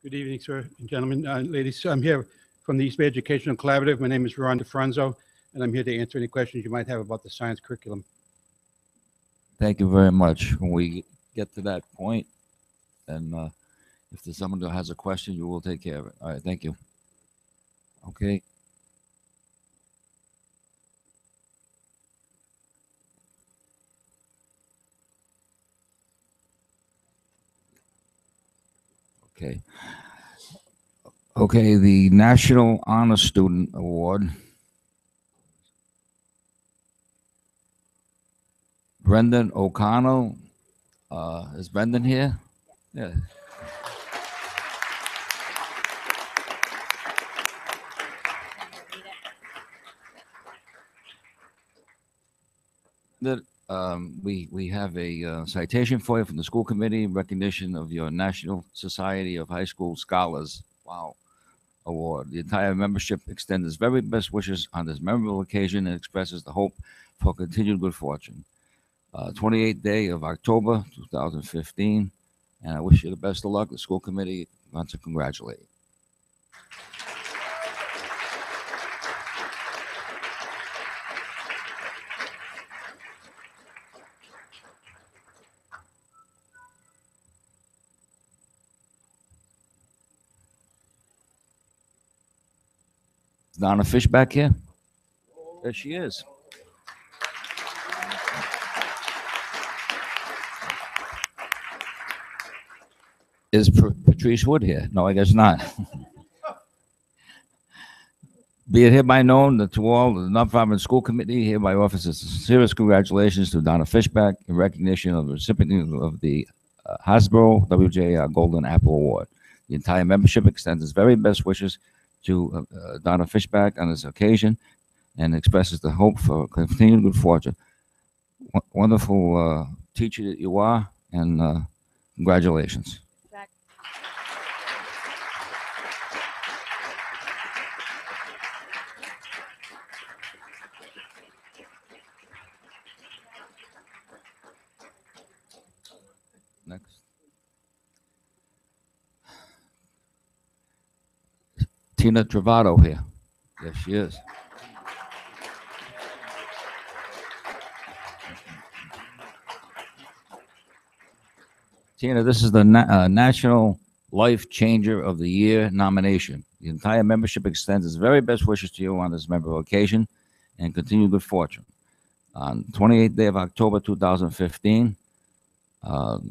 Good evening, sir and gentlemen, ladies. I'm here from the East Bay Educational Collaborative. My name is Ron DeFranzo, and I'm here to answer any questions you might have about the science curriculum. Thank you very much. When we get to that point, and if there's someone who has a question, you will take care of it. All right, thank you. Okay. Okay. Okay, the National Honor Student Award. Brendan O'Connell. Is Brendan here? Yeah. That we have a citation for you from the school committee in recognition of your National Society of High School Scholars. Wow. Award. The entire membership extends its very best wishes on this memorable occasion and expresses the hope for continued good fortune. 28th day of October 2015, and I wish you the best of luck. The school committee wants to congratulate you. Is Donna Fish back here? There she is. Is Patrice Wood here? No, I guess not. Be it hereby known that to all the nonprofit school committee hereby offers sincerest congratulations to Donna Fishback in recognition of the recipient of the Hasbro WJR Golden Apple Award. The entire membership extends its very best wishes to Donna Fishback on this occasion and expresses the hope for continued good fortune. Wonderful teacher that you are, and congratulations. Next. Tina Travato here. Yes, she is. Tina, this is the National Life Changer of the Year nomination. The entire membership extends its very best wishes to you on this memorable occasion and continue good fortune. On 28th day of October 2015,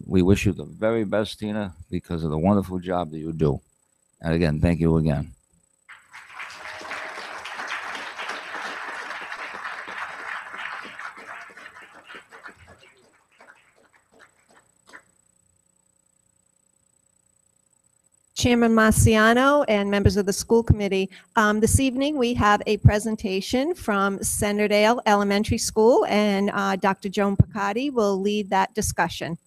we wish you the very best, Tina, because of the wonderful job that you do. And again, thank you again. Chairman Marciano and members of the school committee, this evening we have a presentation from Centerdale Elementary School, and Dr. Joan Picardi will lead that discussion.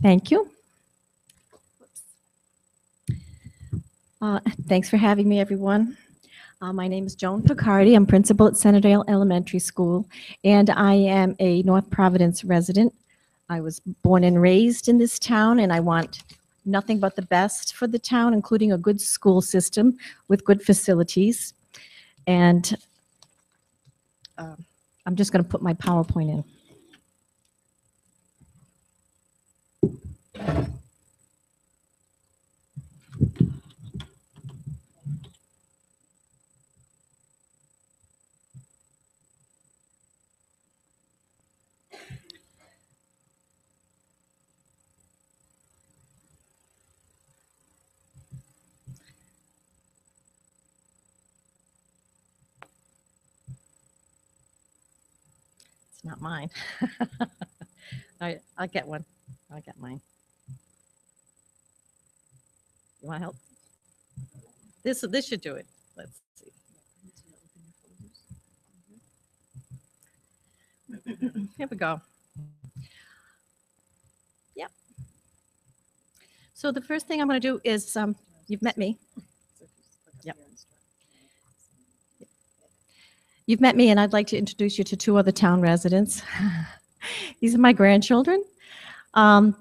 Thank you. Thanks for having me, everyone. My name is Joan Picardi. I'm principal at Centerdale Elementary School, and I am a North Providence resident. I was born and raised in this town, and I want nothing but the best for the town, including a good school system with good facilities. And I'm just going to put my PowerPoint in. It's not mine. I'll get one. I'll get mine. You want help? This should do it. Let's see. Here we go. Yep. So the first thing I'm going to do is, you've met me. Yep. You've met me, and I'd like to introduce you to two other town residents. These are my grandchildren. Um,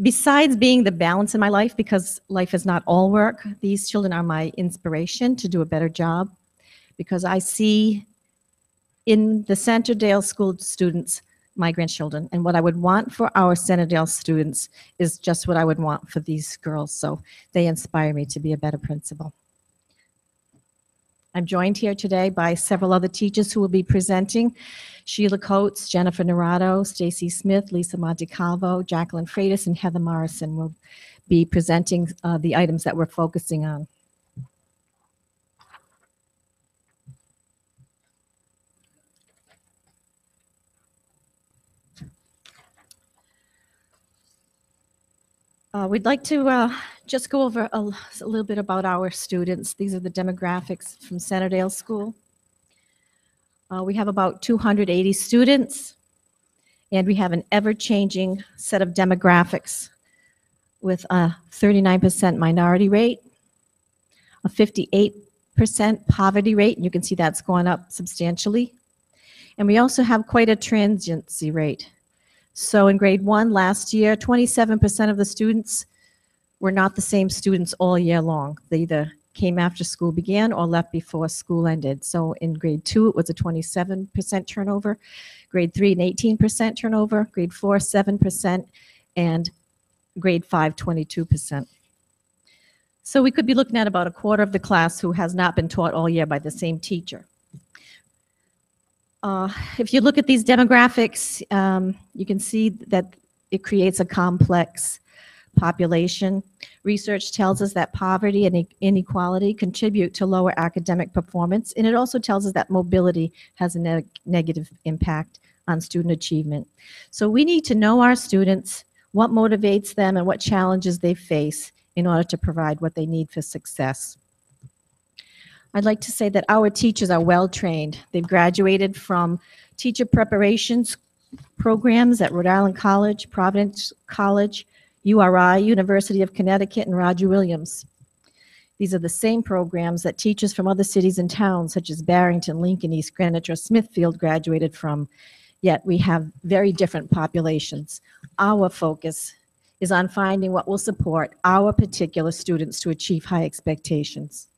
Besides being the balance in my life, because life is not all work, these children are my inspiration to do a better job, because I see in the Centerdale School students my grandchildren, and what I would want for our Centerdale students is just what I would want for these girls, so they inspire me to be a better principal. I'm joined here today by several other teachers who will be presenting. Sheila Coates, Jennifer Naranjo, Stacy Smith, Lisa Montecalvo, Jacqueline Freitas, and Heather Morrison will be presenting the items that we're focusing on. We'd like to just go over a little bit about our students. These are the demographics from Centerdale School. We have about 280 students, and we have an ever-changing set of demographics with a 39% minority rate, a 58% poverty rate, and you can see that's going up substantially. And we also have quite a transiency rate. So in grade 1 last year, 27% of the students were not the same students all year long. They either came after school began or left before school ended. So in grade 2, it was a 27% turnover, grade 3, an 18% turnover, grade 4, 7%, and grade 5, 22%. So we could be looking at about a quarter of the class who has not been taught all year by the same teacher. If you look at these demographics, you can see that it creates a complex population. Research tells us that poverty and inequality contribute to lower academic performance, and it also tells us that mobility has a negative impact on student achievement. So we need to know our students, what motivates them, and what challenges they face in order to provide what they need for success. I'd like to say that our teachers are well trained. They've graduated from teacher preparations programs at Rhode Island College, Providence College, URI, University of Connecticut, and Roger Williams. These are the same programs that teachers from other cities and towns such as Barrington, Lincoln, East Greenwich, or Smithfield graduated from, yet we have very different populations. Our focus is on finding what will support our particular students to achieve high expectations.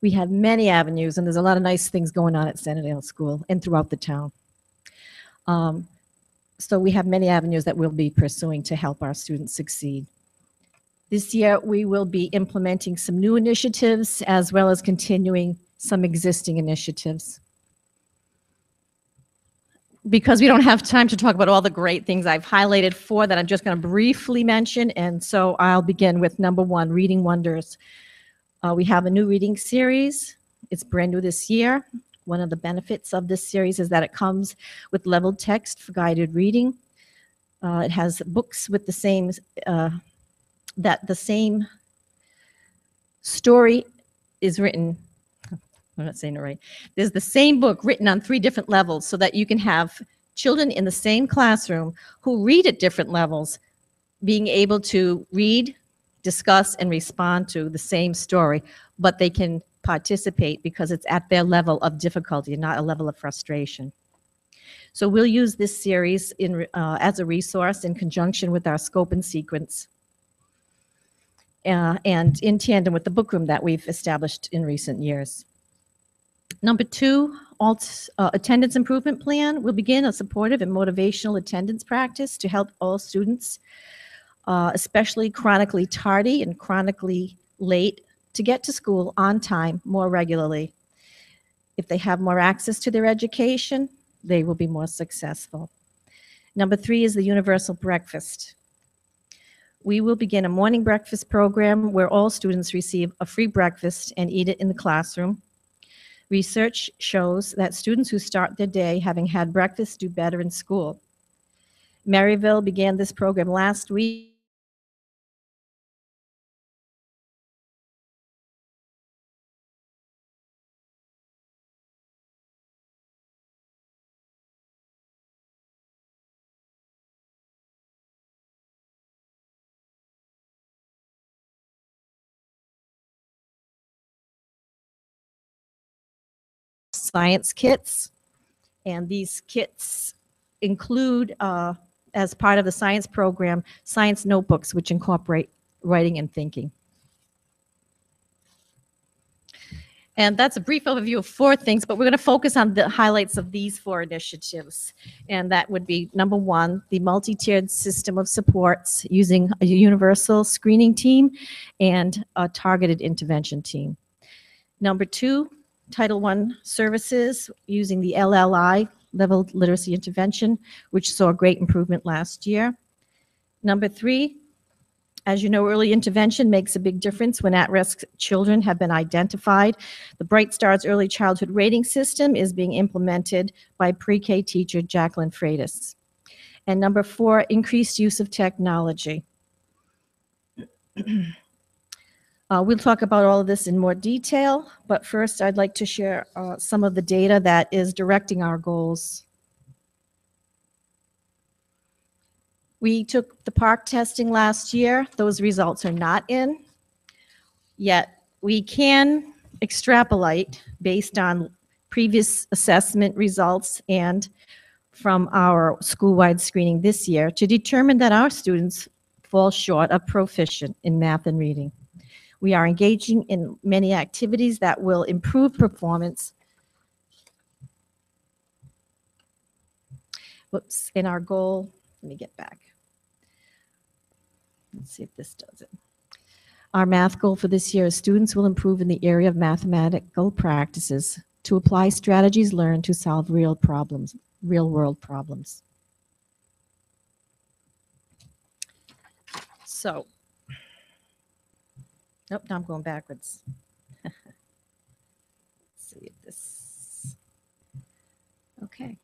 We have many avenues, and there's a lot of nice things going on at Centerdale School and throughout the town. So we have many avenues that we'll be pursuing to help our students succeed. This year, we will be implementing some new initiatives as well as continuing some existing initiatives. Because we don't have time to talk about all the great things, I've highlighted 4 that I'm just going to briefly mention, and so I'll begin with number 1, Reading Wonders. We have a new reading series. It's brand new this year. One of the benefits of this series is that it comes with leveled text for guided reading. It has books with the same, the same story is written. I'm not saying it right. There's the same book written on 3 different levels so that you can have children in the same classroom who read at different levels being able to read, discuss, and respond to the same story, but they can participate because it's at their level of difficulty and not a level of frustration. So we'll use this series as a resource in conjunction with our scope and sequence and in tandem with the book room that we've established in recent years. Number 2, attendance improvement plan will begin a supportive and motivational attendance practice to help all students, especially chronically tardy and chronically late, to get to school on time more regularly. If they have more access to their education, they will be more successful. Number 3 is the universal breakfast. We will begin a morning breakfast program where all students receive a free breakfast and eat it in the classroom. Research shows that students who start their day having had breakfast do better in school. Maryville began this program last week. science kits. And these kits include, as part of the science program, science notebooks, which incorporate writing and thinking. And that's a brief overview of 4 things, but we're going to focus on the highlights of these 4 initiatives. And that would be, number 1, the multi-tiered system of supports using a universal screening team and a targeted intervention team. Number 2, Title I services using the LLI, Level Literacy Intervention, which saw great improvement last year. Number 3, as you know, early intervention makes a big difference when at-risk children have been identified. The Bright Stars Early Childhood Rating System is being implemented by pre-K teacher Jacqueline Freitas. And number 4, increased use of technology. We'll talk about all of this in more detail, but first I'd like to share some of the data that is directing our goals. We took the PARCC testing last year. Those results are not in, yet we can extrapolate based on previous assessment results and from our school-wide screening this year to determine that our students fall short of proficient in math and reading. We are engaging in many activities that will improve performance. Whoops, in our goal, let me get back. Let's see if this does it. Our math goal for this year is students will improve in the area of mathematical practices to apply strategies learned to solve real world problems. So, nope, now I'm going backwards. Let's see if this, okay.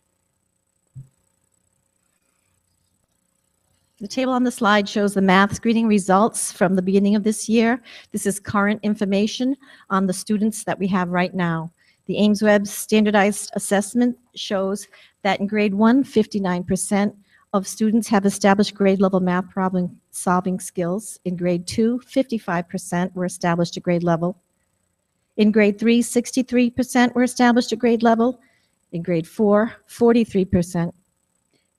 The table on the slide shows the math screening results from the beginning of this year. This is current information on the students that we have right now. The Ames-Webb standardized assessment shows that in grade 1, 59% of students have established grade level math problem solving skills. In grade 2, 55% were established at grade level. In grade 3, 63% were established at grade level. In grade 4, 43%.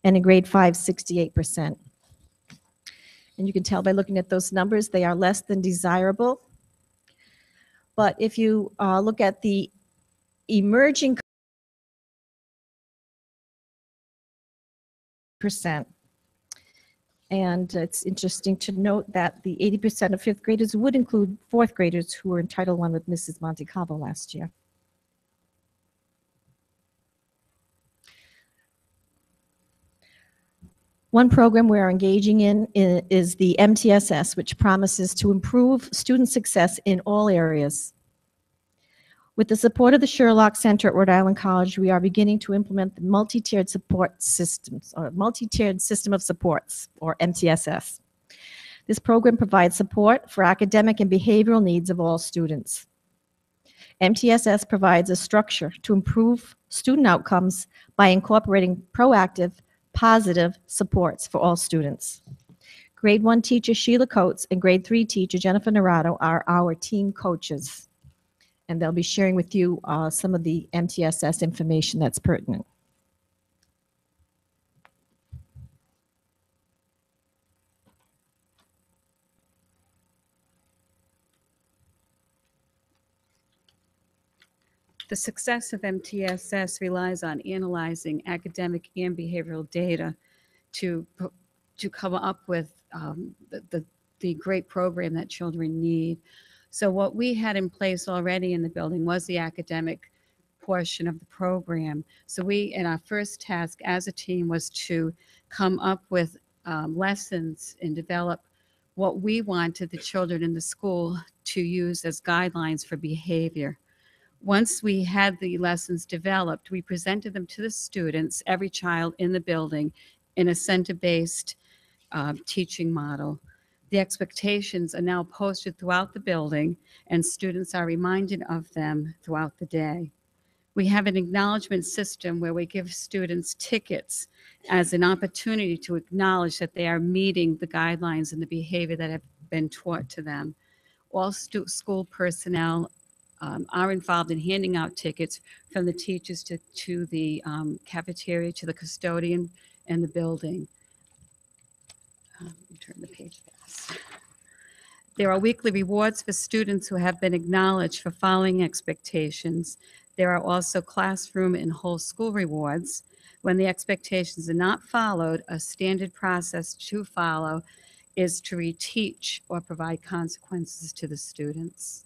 And in grade 5, 68%. And you can tell by looking at those numbers, they are less than desirable. But if you look at the emerging percent, and it's interesting to note that the 80% of 5th graders would include 4th graders who were in Title I with Mrs. Montecalvo last year. One program we're engaging in is the MTSS, which promises to improve student success in all areas. With the support of the Sherlock Center at Rhode Island College, we are beginning to implement the multi-tiered support systems, or multi-tiered system of supports, or MTSS. This program provides support for academic and behavioral needs of all students. MTSS provides a structure to improve student outcomes by incorporating proactive, positive supports for all students. Grade 1 teacher Sheila Coates and grade 3 teacher Jennifer Naranjo are our team coaches, and they'll be sharing with you some of the MTSS information that's pertinent. The success of MTSS relies on analyzing academic and behavioral data to come up with the great program that children need. So what we had in place already in the building was the academic portion of the program. So and our first task as a team was to come up with lessons and develop what we wanted the children in the school to use as guidelines for behavior. Once we had the lessons developed, we presented them to the students, every child in the building, in a center-based teaching model. The expectations are now posted throughout the building, and students are reminded of them throughout the day. We have an acknowledgement system where we give students tickets as an opportunity to acknowledge that they are meeting the guidelines and the behavior that have been taught to them. All school personnel are involved in handing out tickets from the teachers to the cafeteria, to the custodian and the building. Let me turn the page fast. There are weekly rewards for students who have been acknowledged for following expectations. There are also classroom and whole school rewards. When the expectations are not followed, a standard process to follow is to reteach or provide consequences to the students.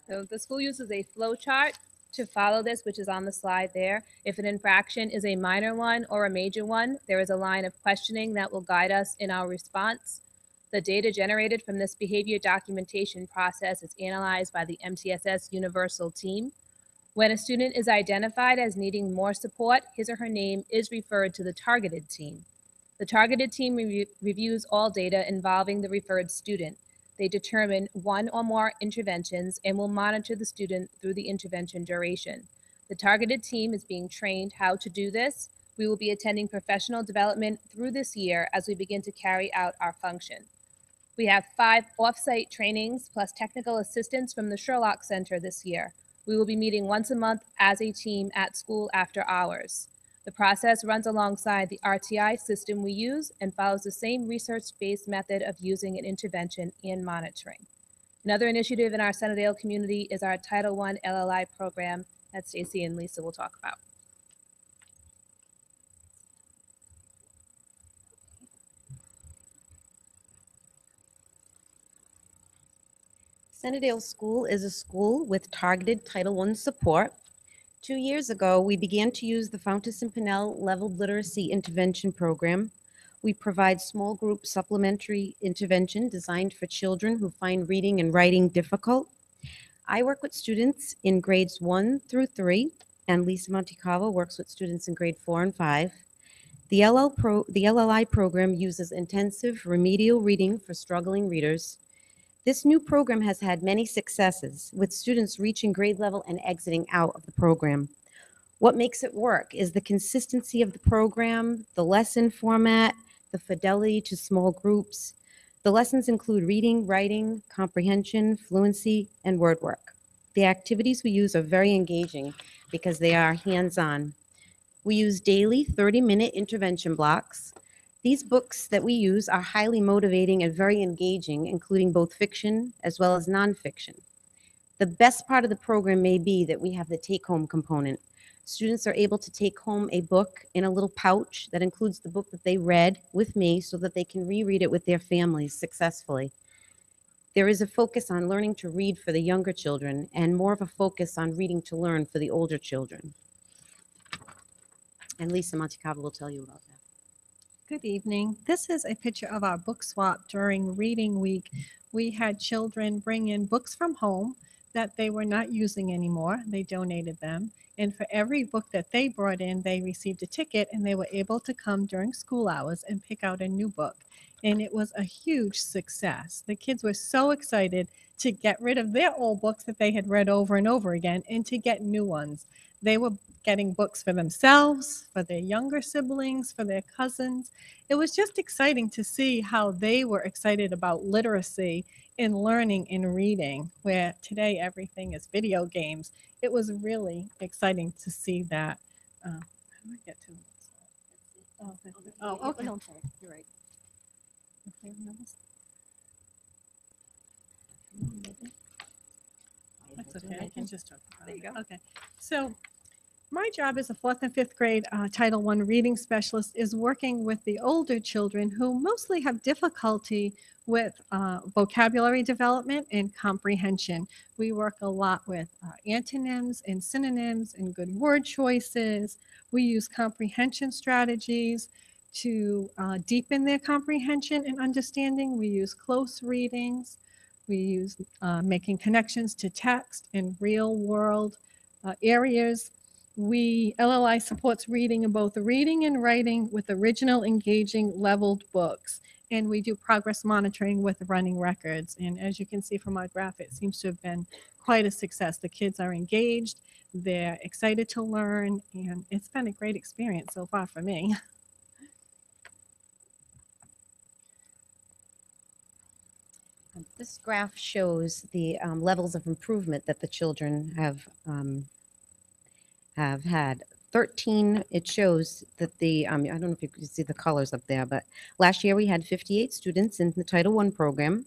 So the school uses a flow chart to follow this, which is on the slide there. If an infraction is a minor one or a major one, there is a line of questioning that will guide us in our response. The data generated from this behavior documentation process is analyzed by the MTSS Universal team. When a student is identified as needing more support, his or her name is referred to the targeted team. The targeted team reviews all data involving the referred student. They determine one or more interventions and will monitor the student through the intervention duration. The targeted team is being trained how to do this. We will be attending professional development through this year as we begin to carry out our function. We have 5 off-site trainings plus technical assistance from the Sherlock Center this year. We will be meeting once a month as a team at school after hours. The process runs alongside the RTI system we use and follows the same research-based method of using an intervention and monitoring. Another initiative in our Sunnydale community is our Title I LLI program that Stacy and Lisa will talk about. Sunnydale School is a school with targeted Title I support. 2 years ago, we began to use the Fountas and Pinnell Leveled Literacy Intervention Program. We provide small group supplementary intervention designed for children who find reading and writing difficult. I work with students in grades 1 through 3, and Lisa Montecalvo works with students in grade 4 and 5. The LLI program uses intensive remedial reading for struggling readers. This new program has had many successes, with students reaching grade level and exiting out of the program. What makes it work is the consistency of the program, the lesson format, the fidelity to small groups. The lessons include reading, writing, comprehension, fluency, and word work. The activities we use are very engaging because they are hands-on. We use daily 30-minute intervention blocks. These books that we use are highly motivating and very engaging, including both fiction as well as nonfiction. The best part of the program may be that we have the take-home component. Students are able to take home a book in a little pouch that includes the book that they read with me so that they can reread it with their families successfully. There is a focus on learning to read for the younger children and more of a focus on reading to learn for the older children. And Lisa Montecalvo will tell you about that. Good evening. This is a picture of our book swap during reading week. We had children bring in books from home that they were not using anymore. They donated them. And for every book that they brought in, they received a ticket and they were able to come during school hours and pick out a new book. And it was a huge success. The kids were so excited to get rid of their old books that they had read over and over again and to get new ones. They were getting books for themselves, for their younger siblings, for their cousins. It was just exciting to see how they were excited about literacy in learning and reading, where today everything is video games. It was really exciting to see that. How do I get to it? Oh, okay. No, I'm sorry. You're right. That's okay. I can just talk about it. There you go. Okay. So my job as a 4th and 5th grade Title I reading specialist is working with the older children who mostly have difficulty with vocabulary development and comprehension. We work a lot with antonyms and synonyms and good word choices. We use comprehension strategies to deepen their comprehension and understanding. We use close readings. We use making connections to text and real world areas. LLI supports reading in both reading and writing with original, engaging, leveled books. And we do progress monitoring with running records. And as you can see from our graph, it seems to have been quite a success. The kids are engaged, they're excited to learn, and it's been a great experience so far for me. This graph shows the levels of improvement that the children have had. 13, it shows that the, I don't know if you can see the colors up there, but last year we had 58 students in the Title I program.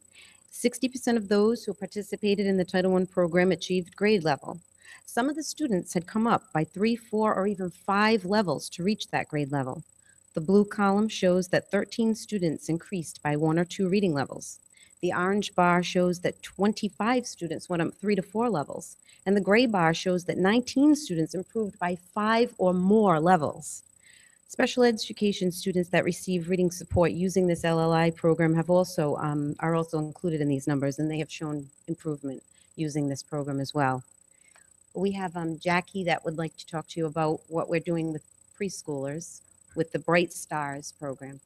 60% of those who participated in the Title I program achieved grade level. Some of the students had come up by 3, 4, or even 5 levels to reach that grade level. The blue column shows that 13 students increased by 1 or 2 reading levels. The orange bar shows that 25 students went up 3 to 4 levels. And the gray bar shows that 19 students improved by 5 or more levels. Special education students that receive reading support using this LLI program have also are also included in these numbers, and they have shown improvement using this program as well. We have Jackie that would like to talk to you about what we're doing with preschoolers with the Bright Stars program.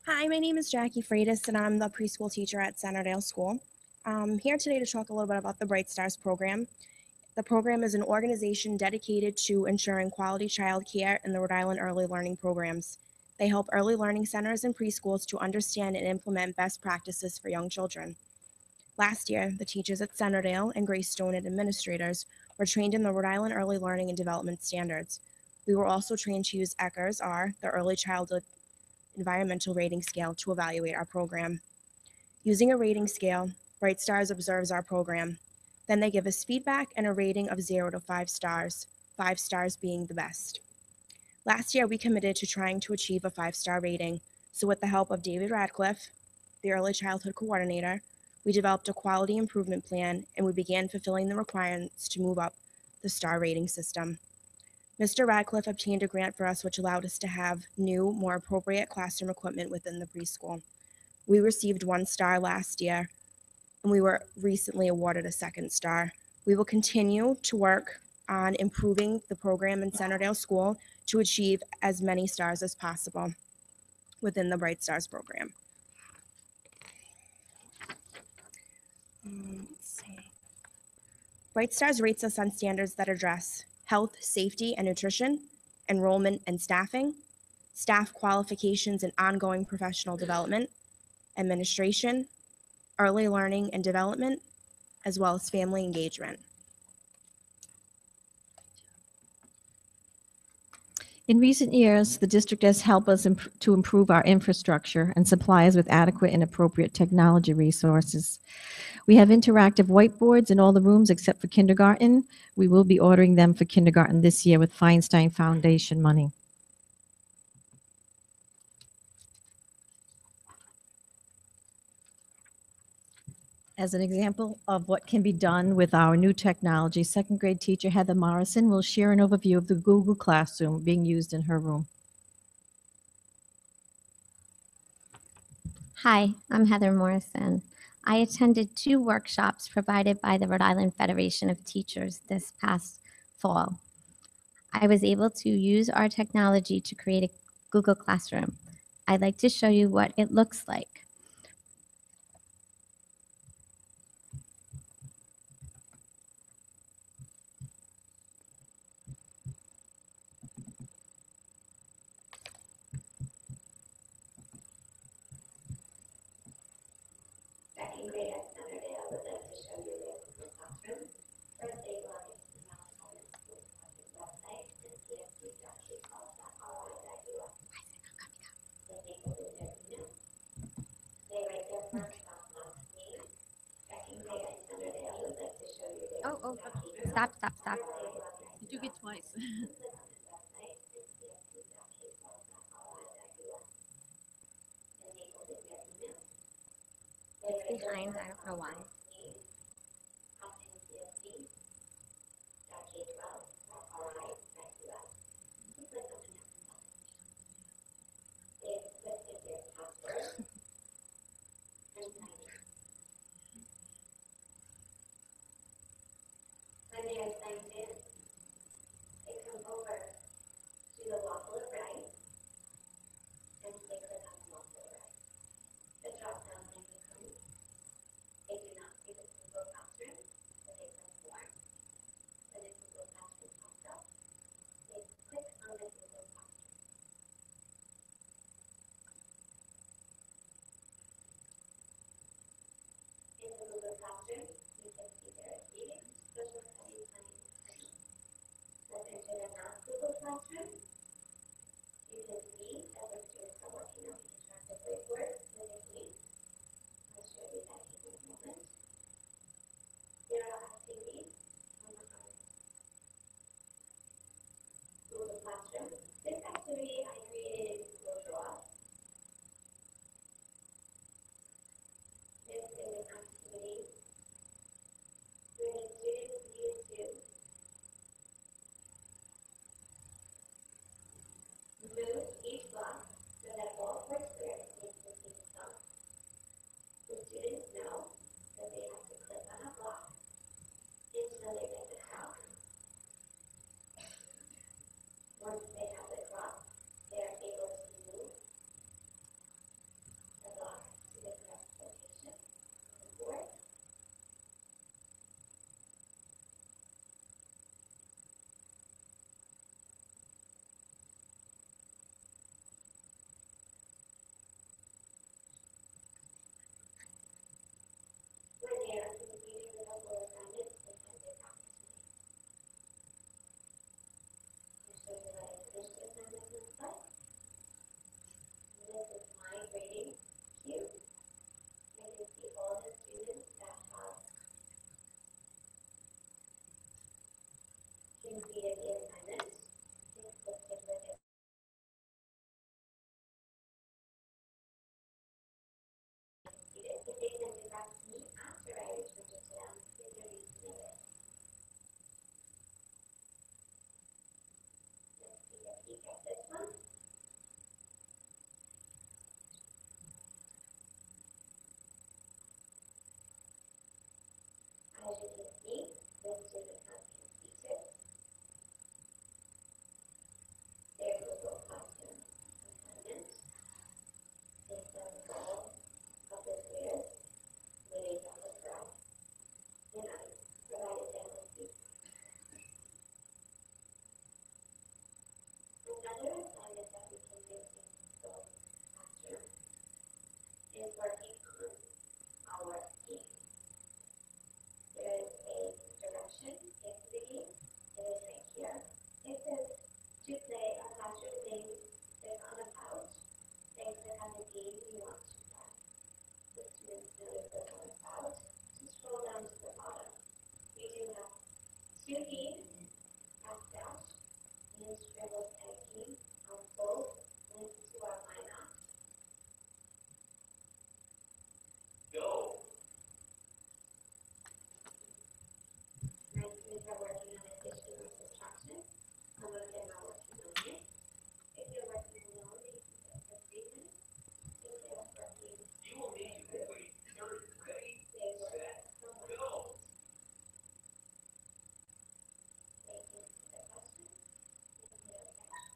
Hi, my name is Jackie Freitas, and I'm the preschool teacher at Centerdale School. I'm here today to talk a little bit about the Bright Stars program. The program is an organization dedicated to ensuring quality child care in the Rhode Island early learning programs. They help early learning centers and preschools to understand and implement best practices for young children. Last year, the teachers at Centerdale and Greystone and administrators were trained in the Rhode Island Early Learning and Development Standards. We were also trained to use ECHRS, or the Early Childhood Environmental Rating Scale, to evaluate our program. Using a rating scale, Bright Stars observes our program. Then they give us feedback and a rating of 0 to 5 stars, 5 stars being the best. Last year, we committed to trying to achieve a 5-star rating. So with the help of David Radcliffe, the early childhood coordinator, we developed a quality improvement plan, and we began fulfilling the requirements to move up the star rating system. Mr. Radcliffe obtained a grant for us, which allowed us to have new, more appropriate classroom equipment within the preschool. We received 1 star last year, and we were recently awarded a 2nd star. We will continue to work on improving the program in Centerdale School to achieve as many stars as possible within the Bright Stars program. Let's see. Bright Stars rates us on standards that address health, safety, and nutrition, enrollment and staffing, staff qualifications and ongoing professional development, administration, early learning and development, as well as family engagement. In recent years, the district has helped us to improve our infrastructure and supply us with adequate and appropriate technology resources. We have interactive whiteboards in all the rooms except for kindergarten. We will be ordering them for kindergarten this year with Feinstein Foundation money. As an example of what can be done with our new technology, 2nd grade teacher Heather Morrison will share an overview of the Google Classroom being used in her room. Hi, I'm Heather Morrison. I attended 2 workshops provided by the Rhode Island Federation of Teachers this past fall. I was able to use our technology to create a Google Classroom. I'd like to show you what it looks like. Oh, stop. You do get twice. It's behind, I don't know why. Let's enter the math Google Classroom. You can see that the students are working on interactive whiteboards with me. I'll show you that in a moment. There are activities on our Google Classroom. This activity I created in Google Draw. This is an activity where the students need to move each block so that all four squares make the same sum. The students know that they have to click on a block until they get the top. Once they have the crop, they are able to move the block to the correct location on the board. When they are completing the double assignments, they have this opportunity. I'll show you what a finished assignment looks like. This is my grading cube. You can see all the students that have completed the assignment. It's listed with it. If they send it back to me after I return it to them, it's going to be submitted. Let's take a peek at this one. As you can see, the student has completed their Google Classroom assignment. They found all of the squares laid on the graph, and I provided them with feedback. Another assignment that we can do in Google Classroom is working on our game. There is a direction into the game. It is right here. It says to play a classroom game, click on a pouch, then click on the game you want to play. The students know to click on the pouch to scroll down to the bottom. We do have two games, dash and scribble tag game are both linked to our lineup. Go! My students are working on addition or subtraction. Some of them are working on it. If you're working alone, you can do it for 3 minutes. If they're working, you will need to wait 30 seconds. They work from 1 to 8. They answer the question. If they're okay,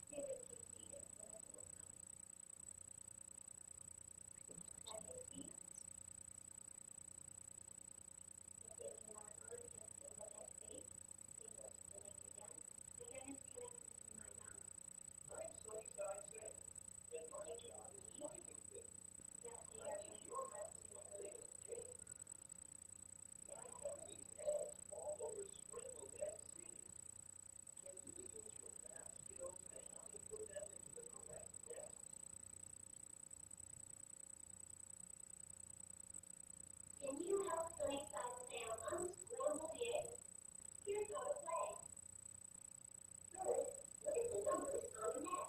they would keep seated for the whole time. Second seat. If they cannot on, just to look at space, they go to the link again. Again, it's connected to my mouth. Alright, so you guys say, then my job is finding this. Yes, they are in your house in the middle of the tree. Yeah, I have these eggs all over sprinkled that seed. Can you use your math skills and how to put them into the correct nest? Can you help Sunnyside Sam unscramble the eggs? Here's how to play. First, look at the numbers on the net.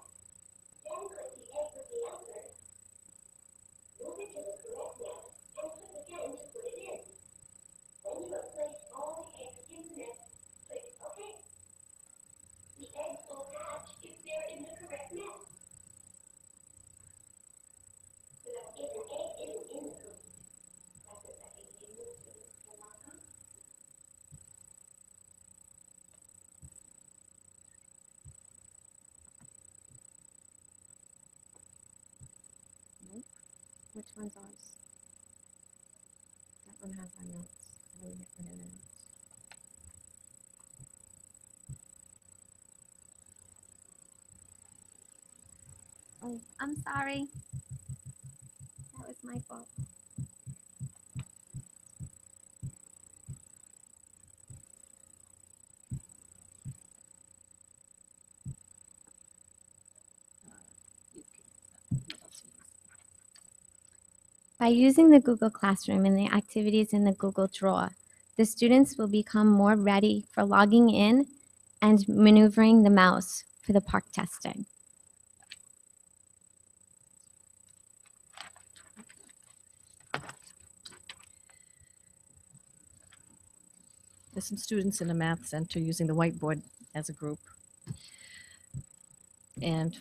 Then click the egg with the answer. Move it to the correct net and click again to put it in. When you have placed all the eggs in the net, click OK. The eggs will hatch if they're in the correct net. So that if an egg isn't in the coop, that's the second game the students can work on. Which one's ours? That one has our notes. I didn't get rid of the notes. Oh, I'm sorry. That was my fault. By using the Google Classroom and the activities in the Google Draw, the students will become more ready for logging in and maneuvering the mouse for the park testing. There's some students in the math center using the whiteboard as a group. And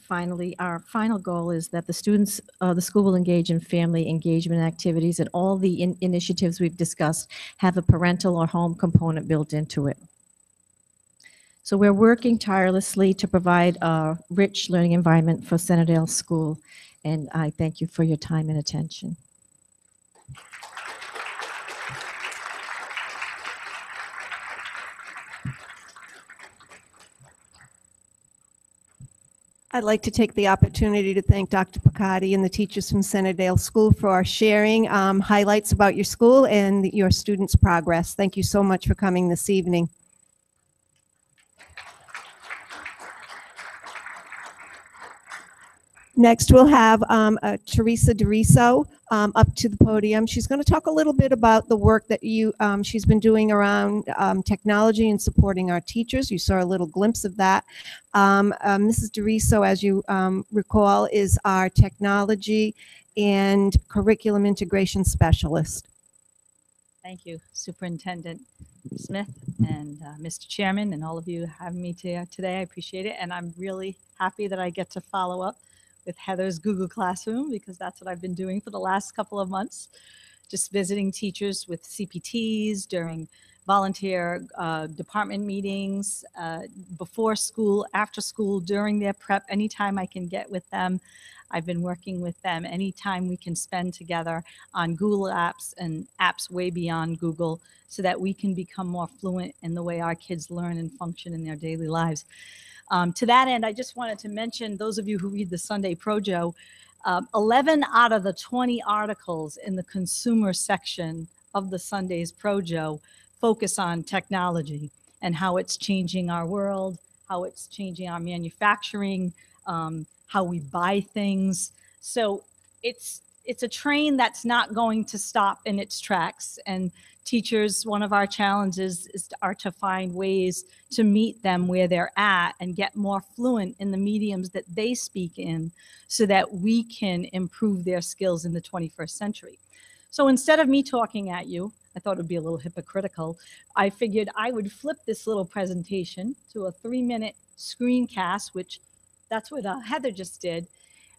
finally, our final goal is that the students, the school will engage in family engagement activities, and all the initiatives we've discussed have a parental or home component built into it. So we're working tirelessly to provide a rich learning environment for Centerdale School, and I thank you for your time and attention. I'd like to take the opportunity to thank Dr. Picardi and the teachers from Centerdale School for sharing highlights about your school and your students' progress. Thank you so much for coming this evening. Next, we'll have Teresa DeRiso up to the podium. She's going to talk a little bit about the work that she's been doing around technology and supporting our teachers. You saw a little glimpse of that. Mrs. DeRiso, as you recall, is our technology and curriculum integration specialist. Thank you, Superintendent Smith and Mr. Chairman, and all of you having me today. I appreciate it, and I'm really happy that I get to follow up with Heather's Google Classroom, because that's what I've been doing for the last couple of months, just visiting teachers with CPTs during volunteer department meetings, before school, after school, during their prep, anytime I can get with them. I've been working with them anytime we can spend together on Google apps and apps way beyond Google, so that we can become more fluent in the way our kids learn and function in their daily lives. To that end, I just wanted to mention, those of you who read the Sunday Projo, 11 out of the 20 articles in the consumer section of the Sunday's Projo focus on technology and how it's changing our world, how it's changing our manufacturing, how we buy things. So it's a train that's not going to stop in its tracks. And teachers, one of our challenges are to find ways to meet them where they're at and get more fluent in the mediums that they speak in, so that we can improve their skills in the 21st century. So instead of me talking at you, I thought it would be a little hypocritical. I figured I would flip this little presentation to a 3-minute screencast, which that's what Heather just did,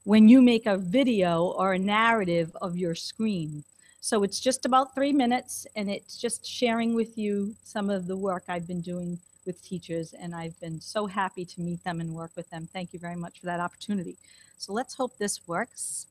when you make a video or a narrative of your screen. So it's just about 3 minutes, and it's just sharing with you some of the work I've been doing with teachers, and I've been so happy to meet them and work with them. Thank you very much for that opportunity. So let's hope this works.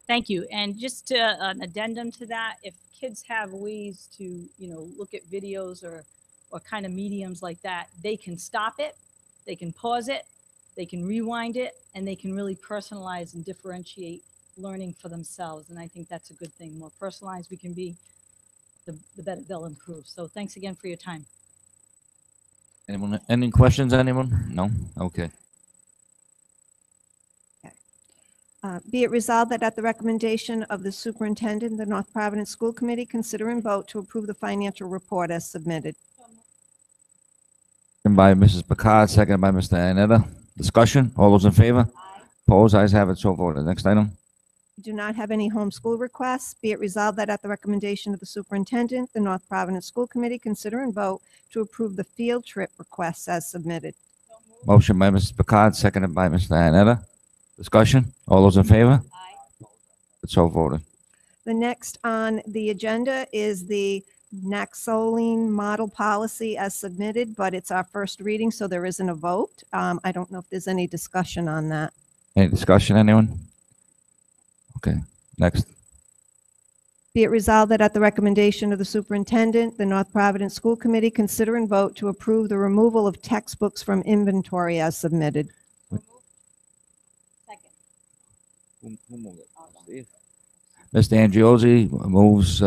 Thank you. And just an addendum to that, if kids have ways to, look at videos or kind of mediums like that, they can stop it, they can pause it, they can rewind it, and they can really personalize and differentiate learning for themselves. And I think that's a good thing. The more personalized we can be, the better they'll improve. So thanks again for your time. Anyone? Any questions? Anyone? No. Okay. Be it resolved that at the recommendation of the superintendent, the North Providence School Committee consider and vote to approve the financial report as submitted. Second by Mrs. Picard, second by Mr. Iannetta. Discussion? All those in favor? Opposed? Ayes have it. So voted. Next item. Do not have any homeschool requests. Be it resolved that at the recommendation of the superintendent, the North Providence School Committee consider and vote to approve the field trip requests as submitted. Motion by Mrs. Picard, seconded by Mr. Iannetta. Discussion? All those in favor? It's so voted. The next on the agenda is the Naxoline model policy as submitted, but it's our first reading, so there isn't a vote. I don't know if there's any discussion on that. Any discussion, anyone? Okay, next. Be it resolved that at the recommendation of the superintendent, the North Providence School Committee consider and vote to approve the removal of textbooks from inventory as submitted. Second. Who moved it? Steve? Mr. Angiozzi moves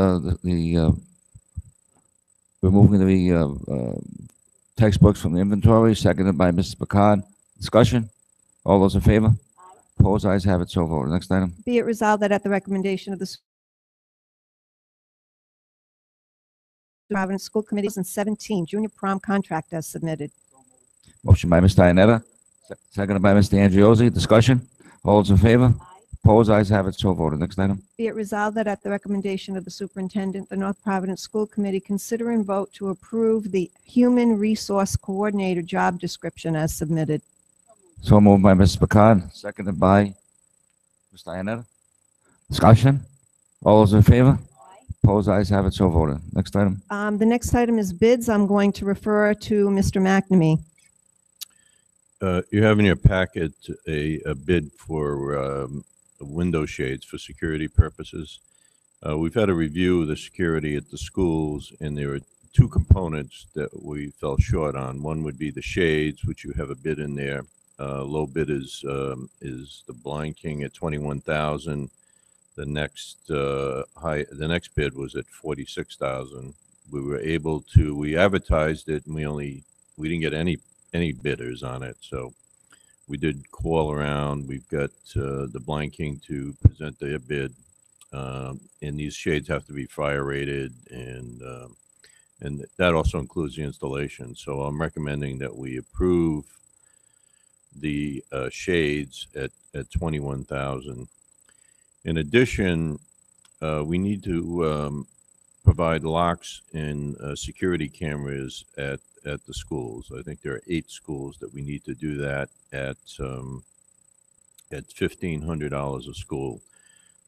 removing the textbooks from the inventory, seconded by Mrs. Picard. Discussion? All those in favor? Opposed? Ayes have it. So voted. Next item. Be it resolved that at the recommendation of the Providence School Committee 2017 junior prom contract as submitted. Motion by Mr. Iannetta, seconded by Mr. Angiozzi. Discussion? All those in favor? Opposed? Ayes have it. So voted. Next item. Be it resolved that at the recommendation of the superintendent, the North Providence School Committee consider and vote to approve the Human Resource Coordinator job description as submitted. So moved by Mrs. Picard, seconded by Mr. Iannetta. Discussion? All those in favor? Opposed? Ayes have it. So voted. Next item. The next item is bids. I'm going to refer to Mr. McNamee. You have in your packet a bid for window shades for security purposes. We've had a review of the security at the schools, and there are two components that we fell short on. One would be the shades, which you have a bid in there. Low bid is the Blind King at $21,000. The next bid was at $46,000. We advertised it, and we didn't get any bidders on it. So we did call around. We've got the Blind King to present their bid, and these shades have to be fire rated, and that also includes the installation. So I'm recommending that we approve the shades at $21,000. In addition, we need to provide locks and security cameras at the schools. I think there are 8 schools that we need to do that at $1,500 a school.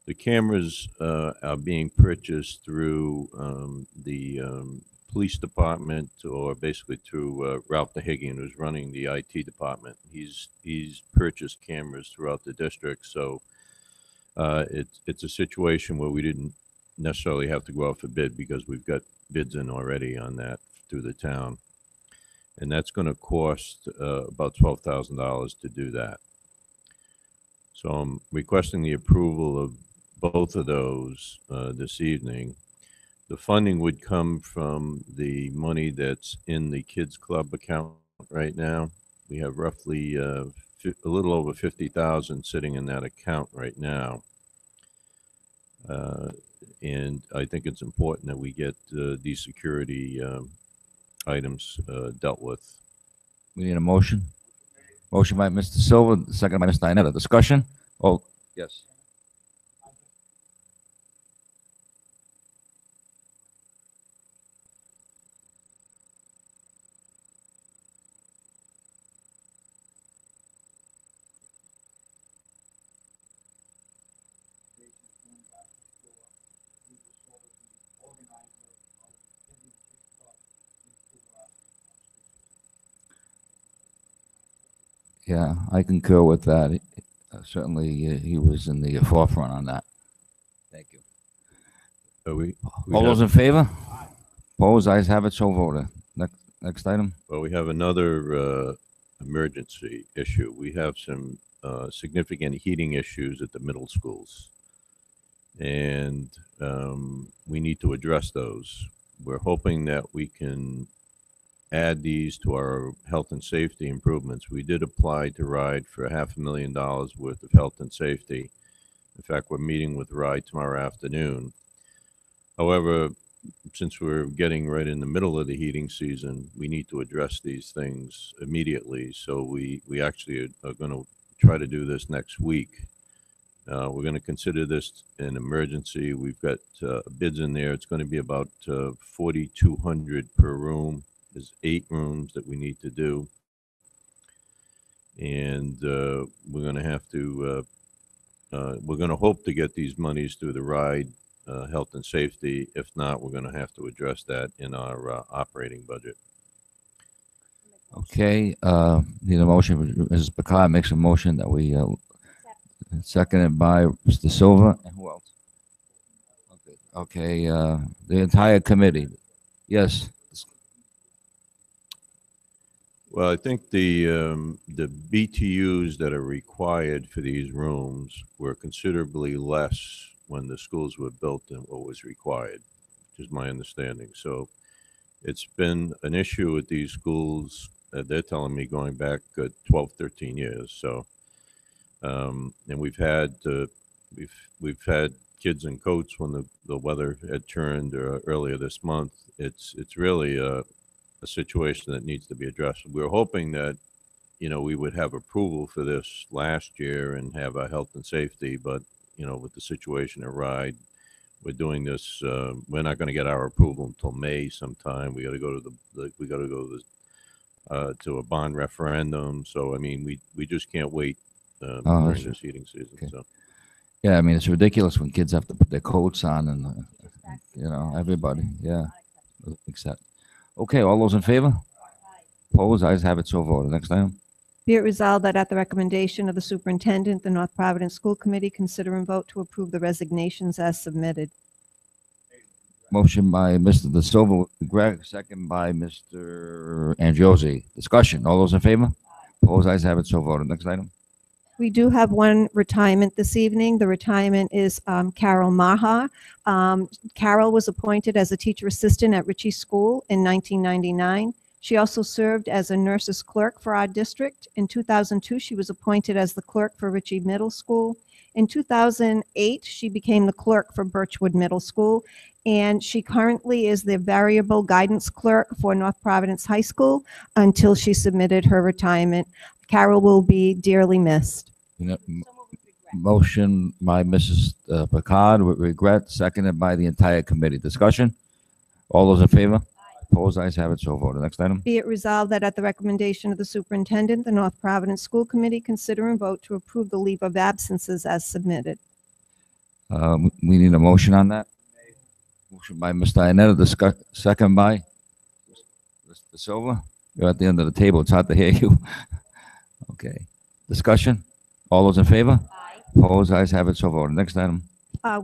The cameras are being purchased through the police department, or basically through Ralph DeHagen, who's running the IT department. He's purchased cameras throughout the district, so it's a situation where we didn't necessarily have to go out for bid, because we've got bids in already on that through the town, and that's going to cost about $12,000 to do that. So I'm requesting the approval of both of those this evening. The funding would come from the money that's in the Kids Club account right now. We have roughly a little over $50,000 sitting in that account right now. And I think it's important that we get these security items dealt with. We need a motion. Motion by Mr. Silva, second by Mr. Iannetta. Discussion? Oh, yes. Yeah, I concur with that. Certainly, he was in the forefront on that. we All those have, in favor? Opposed? Ayes have it, so voted. Next item. well, we have another emergency issue. We have some significant heating issues at the middle schools, and we need to address those. We're hoping that we can add these to our health and safety improvements. We did apply to RIDE for $500,000 worth of health and safety. In fact, we're meeting with RIDE tomorrow afternoon. However, since we're getting right in the middle of the heating season, we need to address these things immediately. So we actually are going to try to do this next week. We're going to consider this an emergency. We've got bids in there. It's going to be about $4,200 per room. There's 8 rooms that we need to do, and we're going to have to. We're going to hope to get these monies through the RIDE health and safety. If not, we're going to have to address that in our operating budget. Okay, need a motion. Mrs. Picard makes a motion that we, seconded by Mr. Silva. And who else? Okay, the entire committee. Yes. Well, I think the BTUs that are required for these rooms were considerably less when the schools were built than what was required, which is my understanding. So it's been an issue with these schools. They're telling me going back 12, 13 years. So, and we've had kids in coats when the weather had turned earlier this month. It's really a situation that needs to be addressed. We're hoping that, we would have approval for this last year and have a health and safety, but, with the situation at RIDE, we're doing this, we're not going to get our approval until May sometime. We got to go to a bond referendum. So, I mean, we just can't wait during this heating season. Okay. So. Yeah, I mean, it's ridiculous when kids have to put their coats on and, everybody, yeah, except. Okay, all those in favor? Opposed? Ayes have it, so voted. Next item. Be it resolved that at the recommendation of the superintendent, the North Providence School Committee consider and vote to approve the resignations as submitted. Motion by Mr. De Silva with regret, second by Mr. Angiosi. Discussion. All those in favor? Opposed? Ayes have it, so voted. Next item. We do have one retirement this evening. The retirement is Carol Maha. Carol was appointed as a teacher assistant at Ritchie School in 1999. She also served as a nurse's clerk for our district. In 2002, she was appointed as the clerk for Ritchie Middle School. In 2008, she became the clerk for Birchwood Middle School, and she currently is the variable guidance clerk for North Providence High School until she submitted her retirement. Carol will be dearly missed. Motion by Mrs. Picard with regret, seconded by the entire committee. Discussion. All those in favor? Opposed? Ayes have it, so voted. Next item. Be it resolved that at the recommendation of the superintendent, the North Providence School Committee consider and vote to approve the leave of absences as submitted. We need a motion on that. Motion by Mr. Ionetta, second by Mr. Silva. You're at the end of the table. It's hard to hear you. Okay. Discussion. All those in favor? Opposed? Ayes have it, so voted. Next item.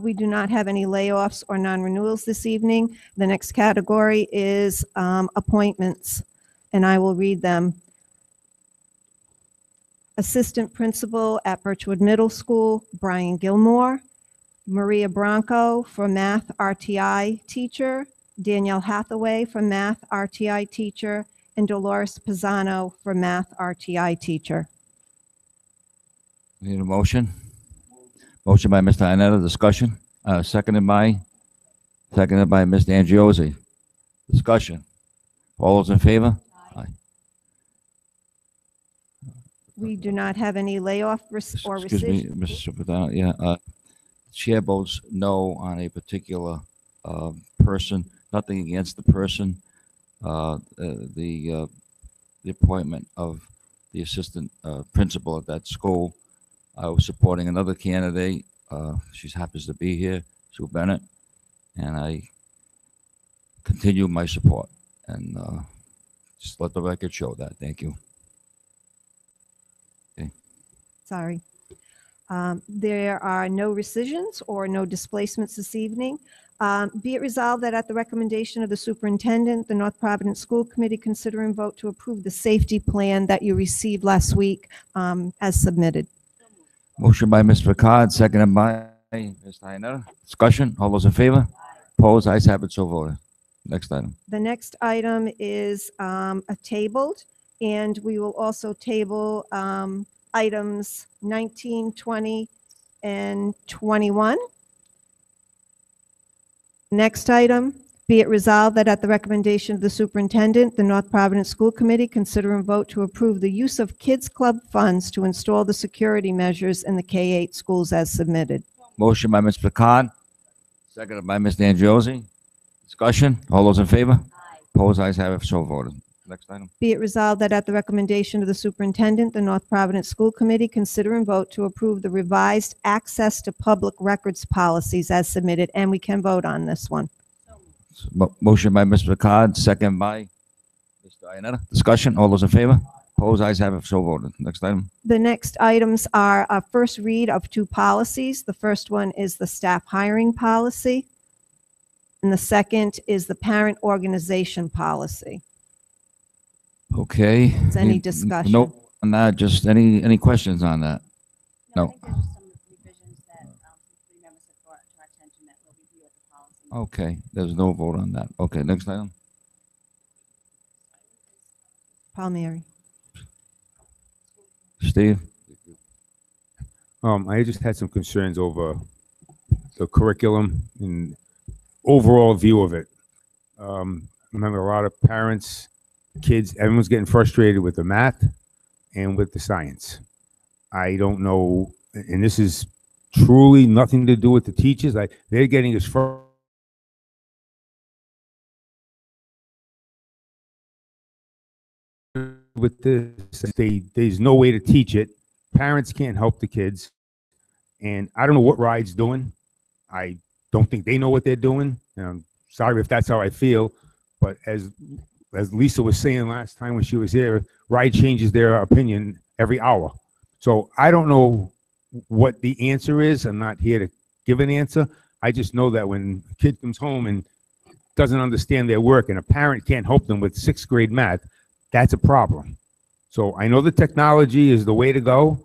We do not have any layoffs or non-renewals this evening. The next category is appointments, and I will read them. Assistant Principal at Birchwood Middle School, Brian Gilmore. Maria Bronco for Math RTI teacher. Danielle Hathaway for Math RTI teacher. And Dolores Pisano for Math RTI teacher. We need a motion. Motion by Mr. Ionetta. Discussion. Seconded by Mr. Angiosi. Discussion. All those in favor? Aye. We do not have any layoff or Excuse me, rescission. Mr. Superintendent. Yeah. Chair votes no on a particular person. Nothing against the person. The appointment of the assistant principal at that school. I was supporting another candidate. She happens to be here, Sue Bennett, and I continue my support. And just let the record show that. Thank you. Okay. Sorry. There are no rescissions or no displacements this evening. Be it resolved that at the recommendation of the superintendent, the North Providence School Committee consider and vote to approve the safety plan that you received last week as submitted. Motion by Ms. Picard, seconded by Ms. Iannetta. Discussion, all those in favor? Opposed, ayes have it, so voted. Next item. The next item is tabled, and we will also table items 19, 20, and 21. Next item, be it resolved that at the recommendation of the superintendent, the North Providence School Committee consider and vote to approve the use of Kids Club funds to install the security measures in the K-8 schools as submitted. Motion by Ms. Picard, seconded by Ms. D'Angiosi. Discussion, all those in favor? Opposed, ayes have it, so voted. Next item. Be it resolved that at the recommendation of the superintendent, the North Providence School Committee consider and vote to approve the revised access to public records policies as submitted, and we can vote on this one. Motion by Ms. Picard, second by Mr. Iannetta. Discussion, all those in favor? Opposed, ayes have it, so voted. Next item. The next items are a first read of two policies. The first one is the staff hiring policy, and the second is the parent organization policy. Okay. Is any discussion? Nope, on that, just any questions on that? No. I think there's just some revisions that three members have brought to our attention that we'll review at the policy. Okay, there's no vote on that. Okay, next item. Palmieri. Steve? I just had some concerns over the curriculum and overall view of it. Remember, a lot of parents, kids, everyone's getting frustrated with the math and with the science. I don't know, and this is truly nothing to do with the teachers. They're getting as frustrated with this. There's no way to teach it. Parents can't help the kids, and I don't know what Ride's doing. I don't think they know what they're doing. And I'm sorry if that's how I feel, but as Lisa was saying last time when she was here, Ride changes their opinion every hour. So I don't know what the answer is. I'm not here to give an answer. I just know that when a kid comes home and doesn't understand their work and a parent can't help them with 6th grade math, that's a problem. So I know the technology is the way to go.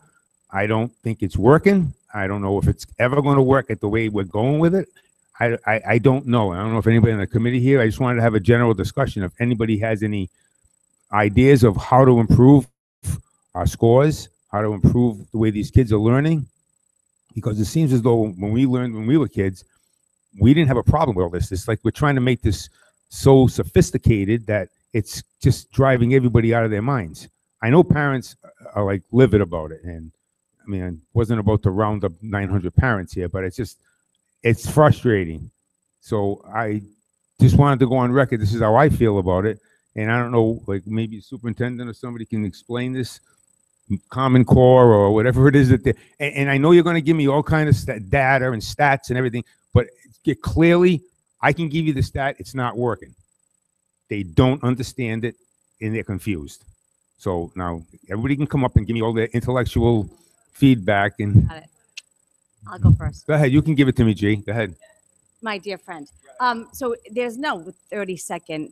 I don't think it's working. I don't know if it's ever going to work at the way we're going with it. I don't know. I don't know if anybody in the committee here, I just wanted to have a general discussion if anybody has any ideas of how to improve our scores, how to improve the way these kids are learning. Because it seems as though when we learned when we were kids, we didn't have a problem with all this. It's like we're trying to make this so sophisticated that it's just driving everybody out of their minds. I know parents are like livid about it. And I mean, I wasn't about to round up 900 parents here, but it's frustrating. So I just wanted to go on record. This is how I feel about it. And I don't know, like maybe the superintendent or somebody can explain this, Common Core or whatever it is that they, and I know you're going to give me all kinds of data and stats and everything, but clearly I can give you the stat, it's not working. They don't understand it and they're confused. So now everybody can come up and give me all their intellectual feedback and Got it. I'll go first. go ahead. You can give it to me, G. Go ahead. My dear friend. So there's no 30-second,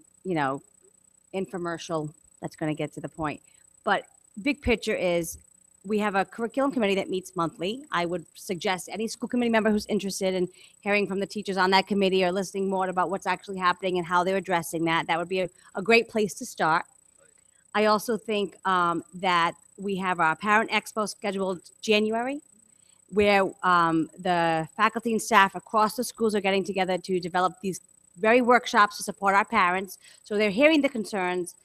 infomercial that's going to get to the point. But big picture is we have a curriculum committee that meets monthly. I would suggest any school committee member who's interested in hearing from the teachers on that committee or listening more about what's actually happening and how they're addressing that. That would be a great place to start. I also think that we have our parent expo scheduled January, where the faculty and staff across the schools are getting together to develop these very workshops to support our parents. So they're hearing the concerns,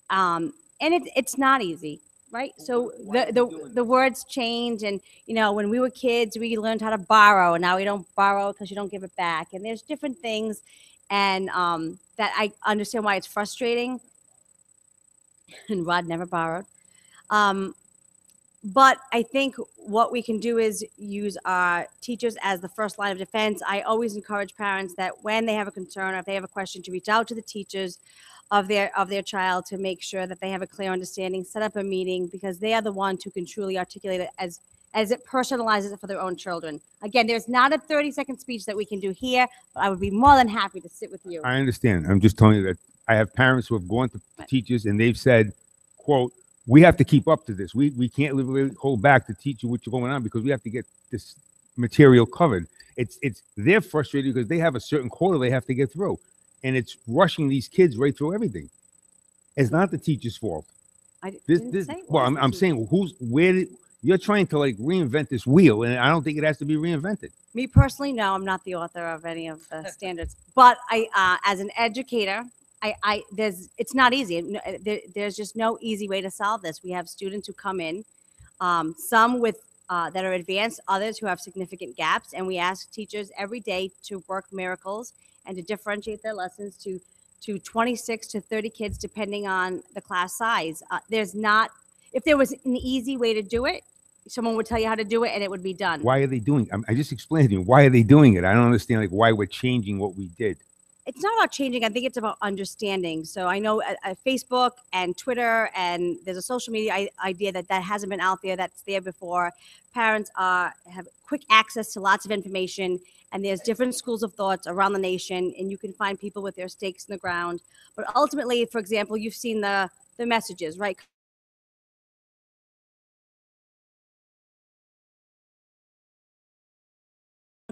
and it's not easy, right? So the words change, and when we were kids, we learned how to borrow, and now we don't borrow because you don't give it back. And there's different things, and that I understand why it's frustrating. And Rod never borrowed. But I think what we can do is use our teachers as the first line of defense. I always encourage parents that when they have a concern or if they have a question, to reach out to the teachers of their child to make sure that they have a clear understanding, set up a meeting, because they are the ones who can truly articulate it as as it personalizes it for their own children. Again, there's not a 30-second speech that we can do here, but I would be more than happy to sit with you. I understand. I'm just telling you that I have parents who have gone to teachers and they've said, quote, we have to keep up to this. We can't really hold back to teach you what's going on because we have to get this material covered. They're frustrated because they have a certain quota they have to get through. And it's rushing these kids right through everything. It's not the teacher's fault. I didn't say it Well, was the I'm teacher. saying you're trying to like reinvent this wheel, and I don't think it has to be reinvented. Me personally, no, I'm not the author of any of the standards, but as an educator, it's not easy. There's just no easy way to solve this. We have students who come in, some with that are advanced, others who have significant gaps, and we ask teachers every day to work miracles and to differentiate their lessons to 26 to 30 kids, depending on the class size. If there was an easy way to do it, someone would tell you how to do it and it would be done. Why are they doing it? I just explained to you. Why are they doing it? I don't understand like why we're changing what we did. It's not about changing. I think it's about understanding. So I know Facebook and Twitter, and there's a social media idea that hasn't been out there, that's there before. Parents have quick access to lots of information, and there's different schools of thoughts around the nation, and you can find people with their stakes in the ground. But ultimately, for example, you've seen the messages, right?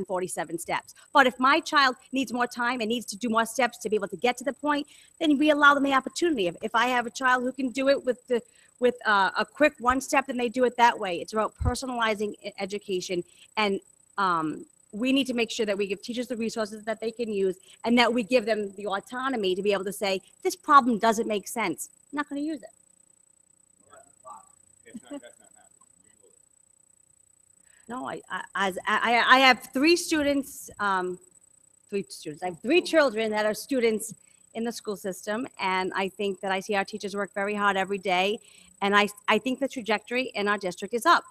47 steps. But if my child needs more time and needs to do more steps to be able to get to the point, then we allow them the opportunity. If I have a child who can do it with a quick one step, then they do it that way. It's about personalizing education, and we need to make sure that we give teachers the resources that they can use, and that we give them the autonomy to be able to say, this problem doesn't make sense. I'm not going to use it. No, I have three students. I have three children that are students in the school system, and I think that I see our teachers work very hard every day, and I think the trajectory in our district is up.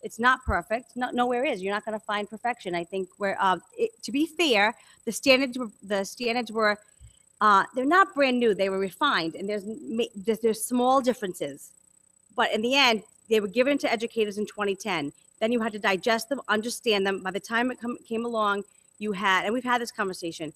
It's not perfect. Nowhere is. You're not going to find perfection. I think to be fair, the standards were they're not brand new. They were refined, and there's small differences, but in the end, they were given to educators in 2010. Then you had to digest them, understand them. By the time it came along, and we've had this conversation,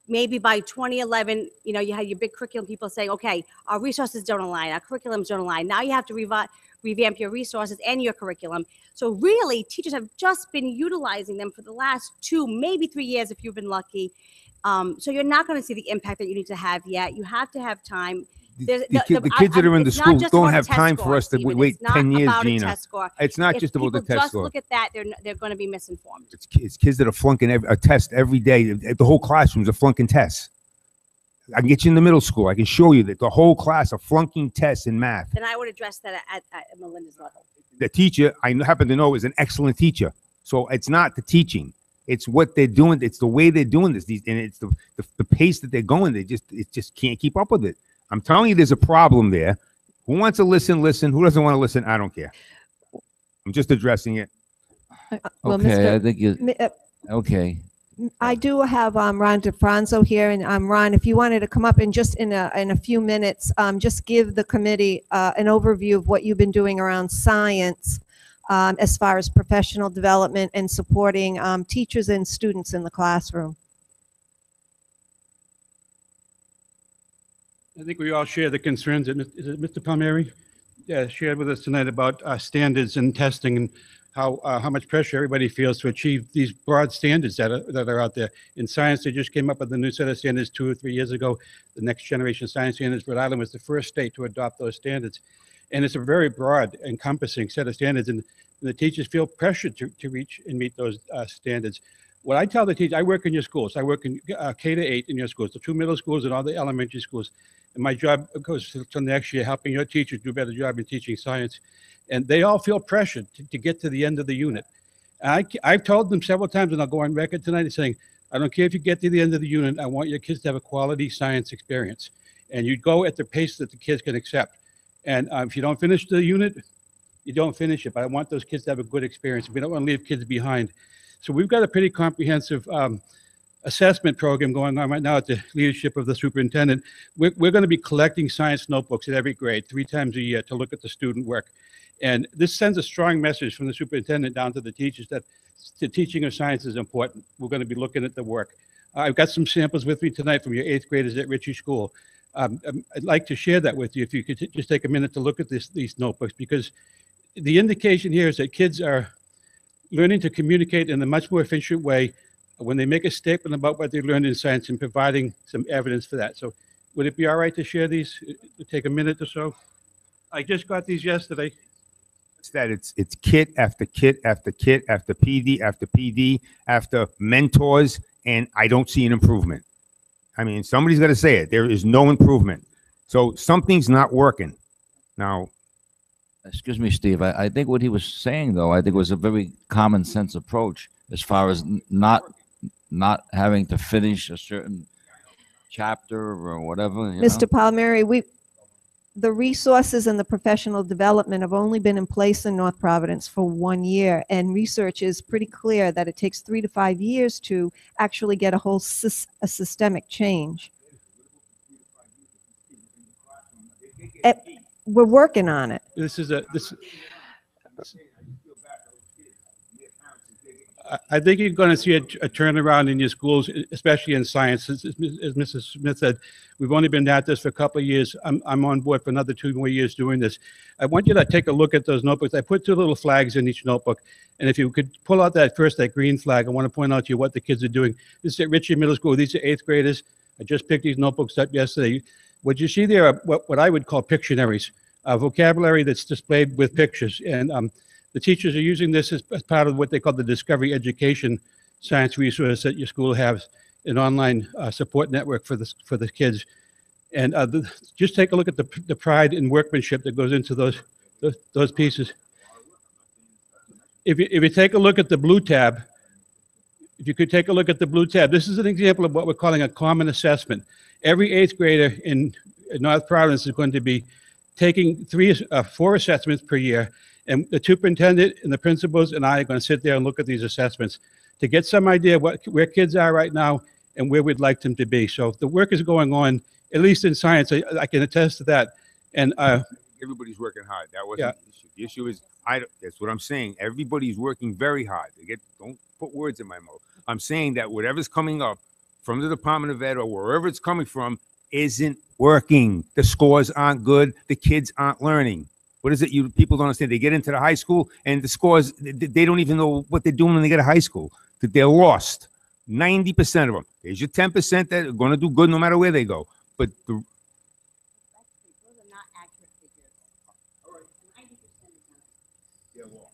maybe by 2011, you had your big curriculum people saying, okay, our resources don't align, our curriculums don't align. Now you have to revamp your resources and your curriculum. So really, teachers have just been utilizing them for the last 2, maybe 3 years if you've been lucky. So you're not going to see the impact that you need to have yet. You have to have time. The kids that are in the schools don't have time for us to wait 10 years, Gina. It's not just about the test just score. Look at that, they're going to be misinformed. It's kids that are flunking a test every day. The whole classroom's are flunking tests. I can get you in the middle school. I can show you that the whole class are flunking tests in math. Then I would address that at Melinda's level. The teacher, I happen to know, is an excellent teacher. So it's not the teaching. It's what they're doing. It's the way they're doing this. And it's the pace that they're going. It just can't keep up with it. I'm telling you, there's a problem there. Who wants to listen? Who doesn't want to listen? I don't care. I'm just addressing it. Well, Okay, I think you. Okay. I do have Ron DeFranzo here, and Ron, if you wanted to come up and just in a few minutes, just give the committee an overview of what you've been doing around science as far as professional development and supporting teachers and students in the classroom. I think we all share the concerns that is it Mr. Palmieri shared with us tonight about standards and testing, and how much pressure everybody feels to achieve these broad standards that are out there. In science, they just came up with a new set of standards 2 or 3 years ago. The next generation science standards. Rhode Island was the first state to adopt those standards. And it's a very broad, encompassing set of standards, and the teachers feel pressured to reach and meet those standards. What I tell the teachers, I work in your schools. I work in K-8 in your schools, the 2 middle schools and all the elementary schools. And my job goes to next year, helping your teachers do a better job in teaching science. And they all feel pressured to get to the end of the unit. I've told them several times, and I'll go on record tonight saying, I don't care if you get to the end of the unit, I want your kids to have a quality science experience. And you go at the pace that the kids can accept. And if you don't finish the unit, you don't finish it. But I want those kids to have a good experience. We don't want to leave kids behind. So we've got a pretty comprehensive assessment program going on right now at the leadership of the superintendent. We're going to be collecting science notebooks at every grade 3 times a year to look at the student work. And this sends a strong message from the superintendent down to the teachers that the teaching of science is important. We're going to be looking at the work. I've got some samples with me tonight from your 8th graders at Ritchie School. I'd like to share that with you if you could just take a minute to look at these notebooks, because the indication here is that kids are learning to communicate in a much more efficient way when they make a statement about what they learned in science and providing some evidence for that. So would it be all right to share these? Take a minute or so. I just got these yesterday. That it's kit after kit after kit after PD after PD after mentors, and I don't see an improvement. I mean, somebody's got to say it. There is no improvement. So something's not working. Now, Excuse me, Steve. I think what he was saying, though, I think was a very common sense approach as far as not having to finish a certain chapter or whatever. Mr. Palmieri, the resources and the professional development have only been in place in North Providence for 1 year, and research is pretty clear that it takes 3 to 5 years to actually get a systemic change. We're working on it. I think you're going to see a turnaround in your schools, especially in science. As Mrs. Smith said, we've only been at this for a couple of years. I'm on board for another 2 more years doing this. I want you to take a look at those notebooks. I put 2 little flags in each notebook. And if you could pull out that green flag, I want to point out to you what the kids are doing. This is at Ritchie Middle School. These are 8th graders. I just picked these notebooks up yesterday. What you see there are what I would call Pictionaries, vocabulary that's displayed with pictures. And the teachers are using this as part of what they call the Discovery Education Science resource that your school has, an online support network for the kids. And just take a look at the pride and workmanship that goes into those pieces. If you take a look at the blue tab, if you could take a look at the blue tab, this is an example of what we're calling a common assessment. Every 8th grader in North Providence is going to be taking 4 assessments per year. And the superintendent and the principals and I are going to sit there and look at these assessments to get some idea of where kids are right now and where we'd like them to be. So the work is going on, at least in science. I can attest to that. And everybody's working hard. That wasn't the issue. The issue is, that's what I'm saying. Everybody's working very hard. Don't put words in my mouth. I'm saying that whatever's coming up from the Department of Ed or wherever it's coming from isn't working. The scores aren't good. The kids aren't learning. What is it people don't understand? They get into the high school and the scores, they don't even know what they're doing when they get to high school. They're lost. 90% of them. There's your 10% that are going to do good no matter where they go. But those are not accurate figures. All right. 90% is not. They're lost.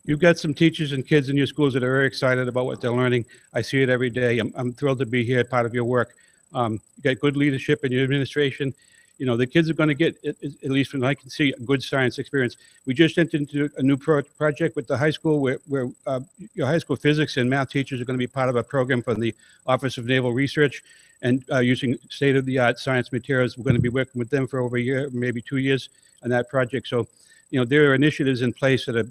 you've got some teachers and kids in your schools that are very excited about what they're learning. I see it every day. I'm thrilled to be here, part of your work. You got good leadership in your administration. You know, the kids are going to get, at least from what I can see, a good science experience. We just entered into a new project with the high school where your high school physics and math teachers are going to be part of a program from the Office of Naval Research and using state-of-the-art science materials. We're going to be working with them for over a year, maybe 2 years on that project. So, you know, there are initiatives in place that are,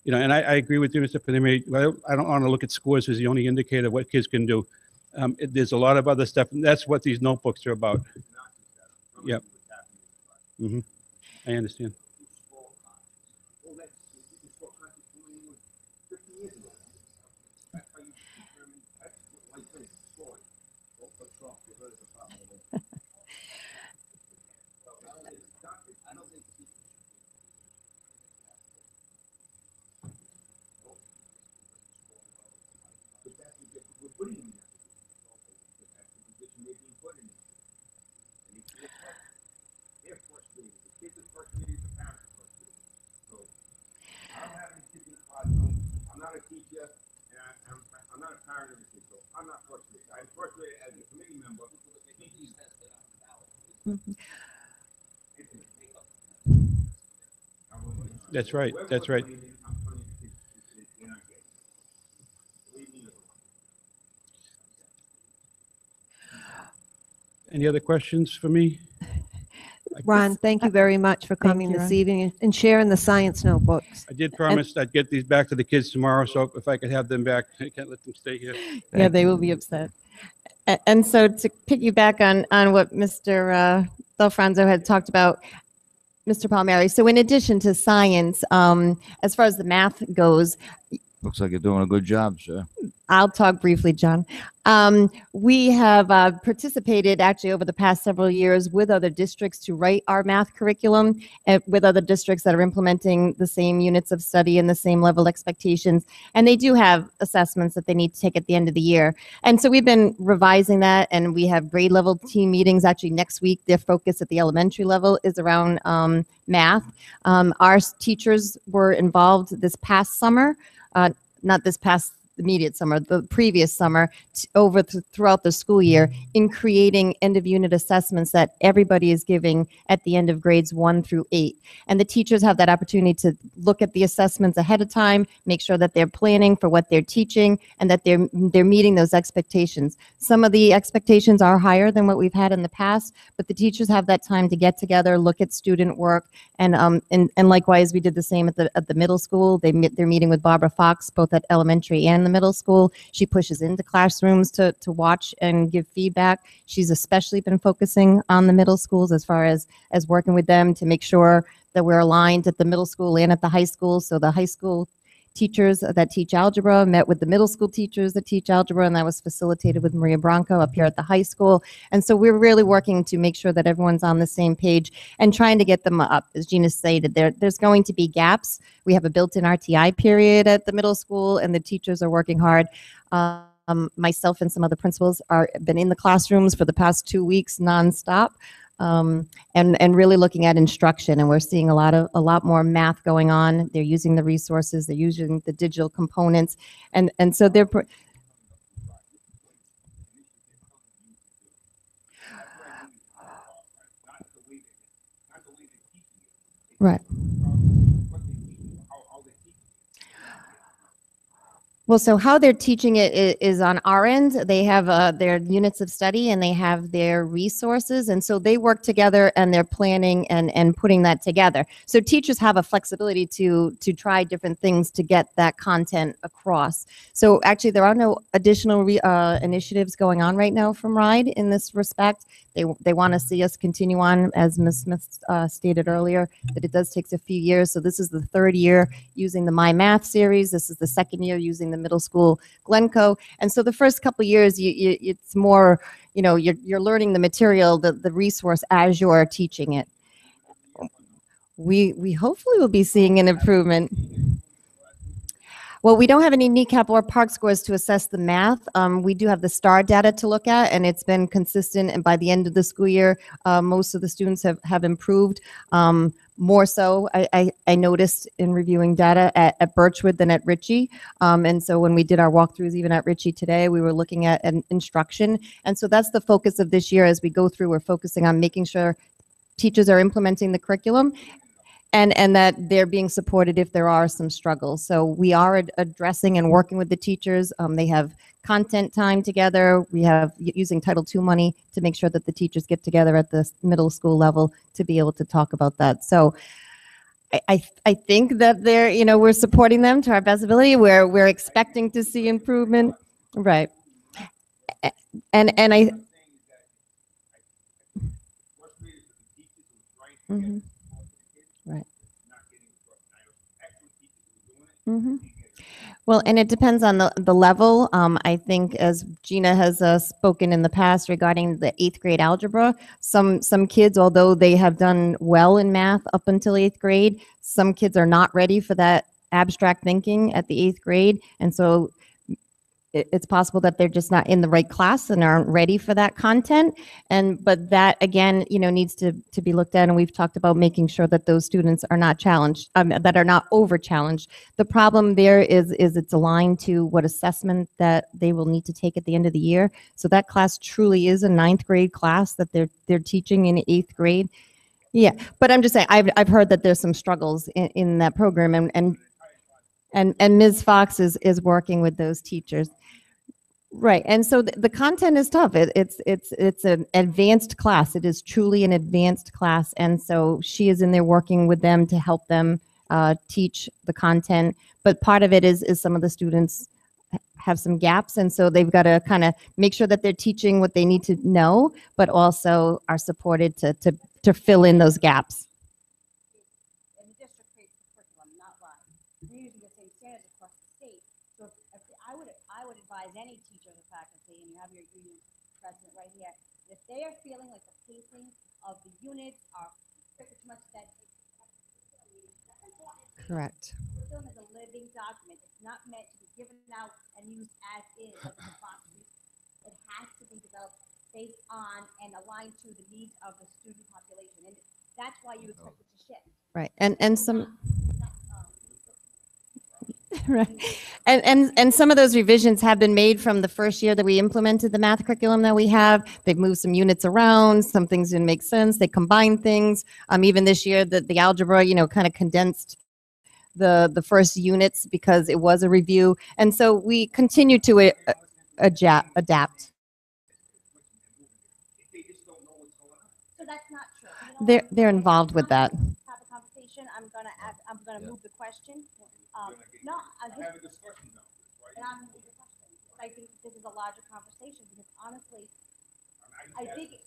you know, and I agree with you, Mr. Panini. I don't want to look at scores as the only indicator of what kids can do. There's a lot of other stuff, and that's what these notebooks are about. Yep. Mm-hmm. I understand. That's right. That's right. Any other questions for me? Ron, thank you very much for coming you, this Ron. evening and sharing the science notebooks. I did promise I'd get these back to the kids tomorrow, so if I could have them back, I can't let them stay here. Yeah, they will be upset. And so to piggyback on what Mr. Alfonso had talked about, Mr. Palmieri. So in addition to science, as far as the math goes, Looks like you're doing a good job, sir. I'll talk briefly, John. We have participated actually over the past several years with other districts to write our math curriculum, and with other districts that are implementing the same units of study and the same level expectations. And they do have assessments that they need to take at the end of the year. And so we've been revising that, and we have grade level team meetings. Actually, next week, their focus at the elementary level is around math. Our teachers were involved this past summer, not this past immediate summer, the previous summer, throughout the school year, in creating end of unit assessments that everybody is giving at the end of grades 1 through 8. And the teachers have that opportunity to look at the assessments ahead of time, make sure that they're planning for what they're teaching, and that they're meeting those expectations. Some of the expectations are higher than what we've had in the past, but the teachers have that time to get together, look at student work, and likewise, we did the same at the middle school. They're meeting with Barbara Fox, both at elementary and the middle school. She pushes into classrooms to watch and give feedback. She's especially been focusing on the middle schools as far as working with them to make sure that we're aligned at the middle school and at the high school. So the high school teachers that teach algebra met with the middle school teachers that teach algebra, and that was facilitated with Maria Branco up here at the high school. And so we're really working to make sure that everyone's on the same page and trying to get them up. As Gina stated, there's going to be gaps. We have a built-in RTI period at the middle school, and the teachers are working hard. Myself and some other principals been in the classrooms for the past 2 weeks nonstop. And really looking at instruction, and we're seeing a lot more math going on. They're using the resources, they're using the digital components, and so they're right. Well, so how they're teaching it is on our end. They have their units of study and they have their resources. And so they work together and they're planning and putting that together. So teachers have a flexibility to try different things to get that content across. So actually, there are no additional initiatives going on right now from RIDE in this respect. They want to see us continue on, as Ms. Smith stated earlier, that it does take a few years. So this is the third year using the My Math series. This is the second year using the middle school Glencoe. And so the first couple of years, it's more, you're learning the material, the resource as you're teaching it. We hopefully will be seeing an improvement. Well, we don't have any kneecap or PARCC scores to assess the math. We do have the STAR data to look at, and it's been consistent. And by the end of the school year, most of the students have improved. More so, I noticed in reviewing data at Birchwood than at Ritchie. And so when we did our walkthroughs, even at Ritchie today, we were looking at instruction. And so that's the focus of this year as we go through. We're focusing on making sure teachers are implementing the curriculum, and that they're being supported if there are some struggles. So we are addressing and working with the teachers. They have content time together. We have using Title II money to make sure that the teachers get together at the middle school level to be able to talk about that. So I think that we're supporting them to our best ability. We're expecting to see improvement. Right. And I. Mm-hmm. Right. Mm-hmm. Well, and it depends on the level. I think, as Gina has spoken in the past regarding the 8th grade algebra, some kids, although they have done well in math up until 8th grade, some kids are not ready for that abstract thinking at the 8th grade. And so it's possible that they're just not in the right class and aren't ready for that content. But that, again, needs to be looked at. And we've talked about making sure that those students are not challenged, that are not over challenged. The problem there is it's aligned to what assessment that they will need to take at the end of the year. So that class truly is a 9th grade class that they're teaching in 8th grade. Yeah, but I'm just saying, I've heard that there's some struggles in that program, and Ms. Fox is working with those teachers. Right, and so the content is tough. It's an advanced class. It is truly an advanced class, and so she is in there working with them to help them teach the content. But part of it is some of the students have some gaps, and so they've got to kind of make sure that they're teaching what they need to know, but also are supported to fill in those gaps. And the district creates the curriculum, not RISE. We're using the same standards across the state. So if I would advise any teacher or faculty, and you have your union president right here, if they are feeling like the pacing of the units are too much, that that's important. Correct. Curriculum is a living document. It's not meant to be given out and used as is, like it's a box. It has to be developed based on and aligned to the needs of the student population. And that's why you expect it to shift. Right. And some right. And some of those revisions have been made from the first year that we implemented the math curriculum that we have. They've moved some units around, some things didn't make sense. They combined things. Even this year the algebra, kind of condensed the first units because it was a review. And so we continue to adapt. So that's not true. They're involved with that. Have a conversation. I'm gonna move the question. No, I'm have a discussion now. And I'm gonna move the question. I think this is a larger conversation because honestly, I think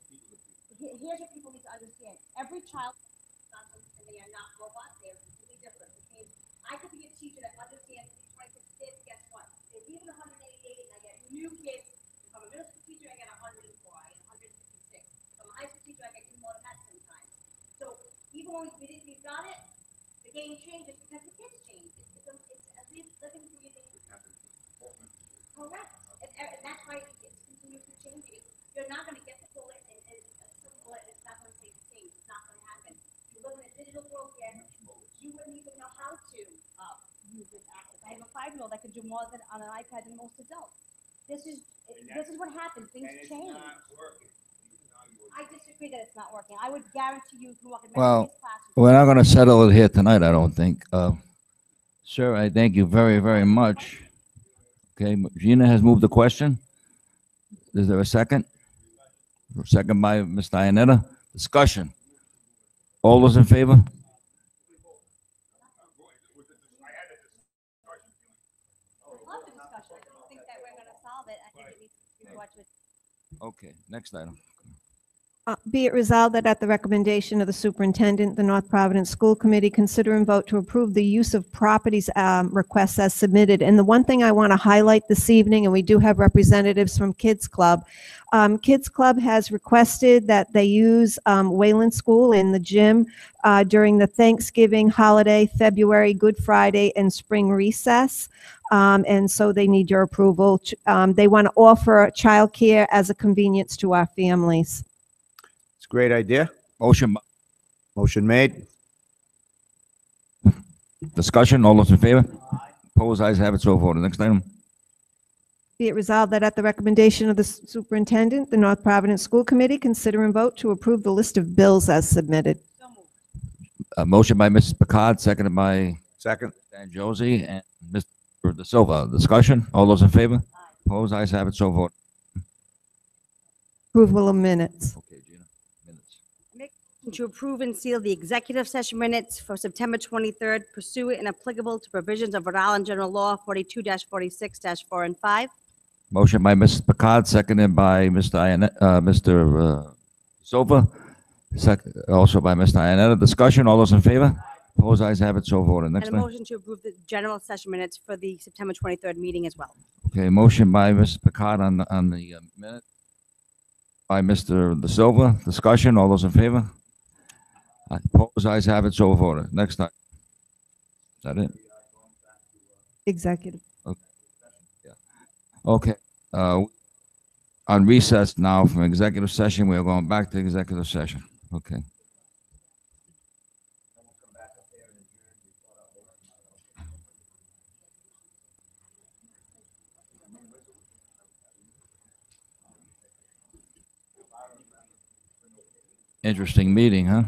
here's what people need to understand. Every child, and they are not robots. They are completely different. Okay? I could be a teacher that understands 26 kids. Guess what? There's even 188, and I get new kids. From a middle school teacher, I get 104. I get 156. From a high school teacher, I get even more than that sometimes. So even when we've got it, the game changes because the kids change. It's living through your daily. Correct. And that's why it's continuously changing. You're not going to get the bullet and a bullet. It's not going to stay the same. It's not going to happen. You live in a digital world here. You wouldn't even know how to use this access. I have a 5-year-old that can do more than on an iPad than most adults. This is what happens. Things change. I disagree that it's not working. I would guarantee you can walk in many of Well, these classes. we're not going to settle it here tonight, I don't think. Sir, I thank you very, very much. Okay, Gina has moved the question. Is there a second? Second by Ms. Dianetta. Discussion. All those in favor? I love the discussion. I don't think that we're going to solve it. I think it needs to be watched with. Okay, next item. Be it resolved that at the recommendation of the superintendent, the North Providence School Committee consider and vote to approve the use of properties requests as submitted. And the one thing I want to highlight this evening, and we do have representatives from Kids Club. Kids Club has requested that they use Wayland School in the gym during the Thanksgiving holiday, February, Good Friday, and spring recess. And so they need your approval. They want to offer childcare as a convenience to our families. Great idea. Motion. Motion made. Discussion. All those in favor? Opposed? Ayes have it. So voted. Next item. Be it resolved that at the recommendation of the superintendent, the North Providence School Committee consider and vote to approve the list of bills as submitted. A motion by Mrs. Picard, seconded by Second. Dan Josie and Mr. De Silva. Discussion. All those in favor? Opposed? Ayes have it. So voted. Approval of minutes. Okay, Gina. Minutes. To approve and seal the executive session minutes for September 23rd, pursuant and applicable to provisions of Rhode Island General Law 42-46-4 and 5. Motion by Mrs. Picard, seconded by Mr. Silva. Also by Mr. Iannetta. Discussion. All those in favor? Opposed? Ayes have it. So voted. Next And a item. motion to approve the general session minutes for the September 23rd meeting as well. Okay, motion by Mrs. Picard on the minute. By Mr. De Silva. Discussion. All those in favor? Opposed? Ayes have it. So voted. Next item. Is that it? Executive. Okay. Yeah. Okay. On recess now from executive session, we are going back to executive session. Okay. Interesting meeting, huh?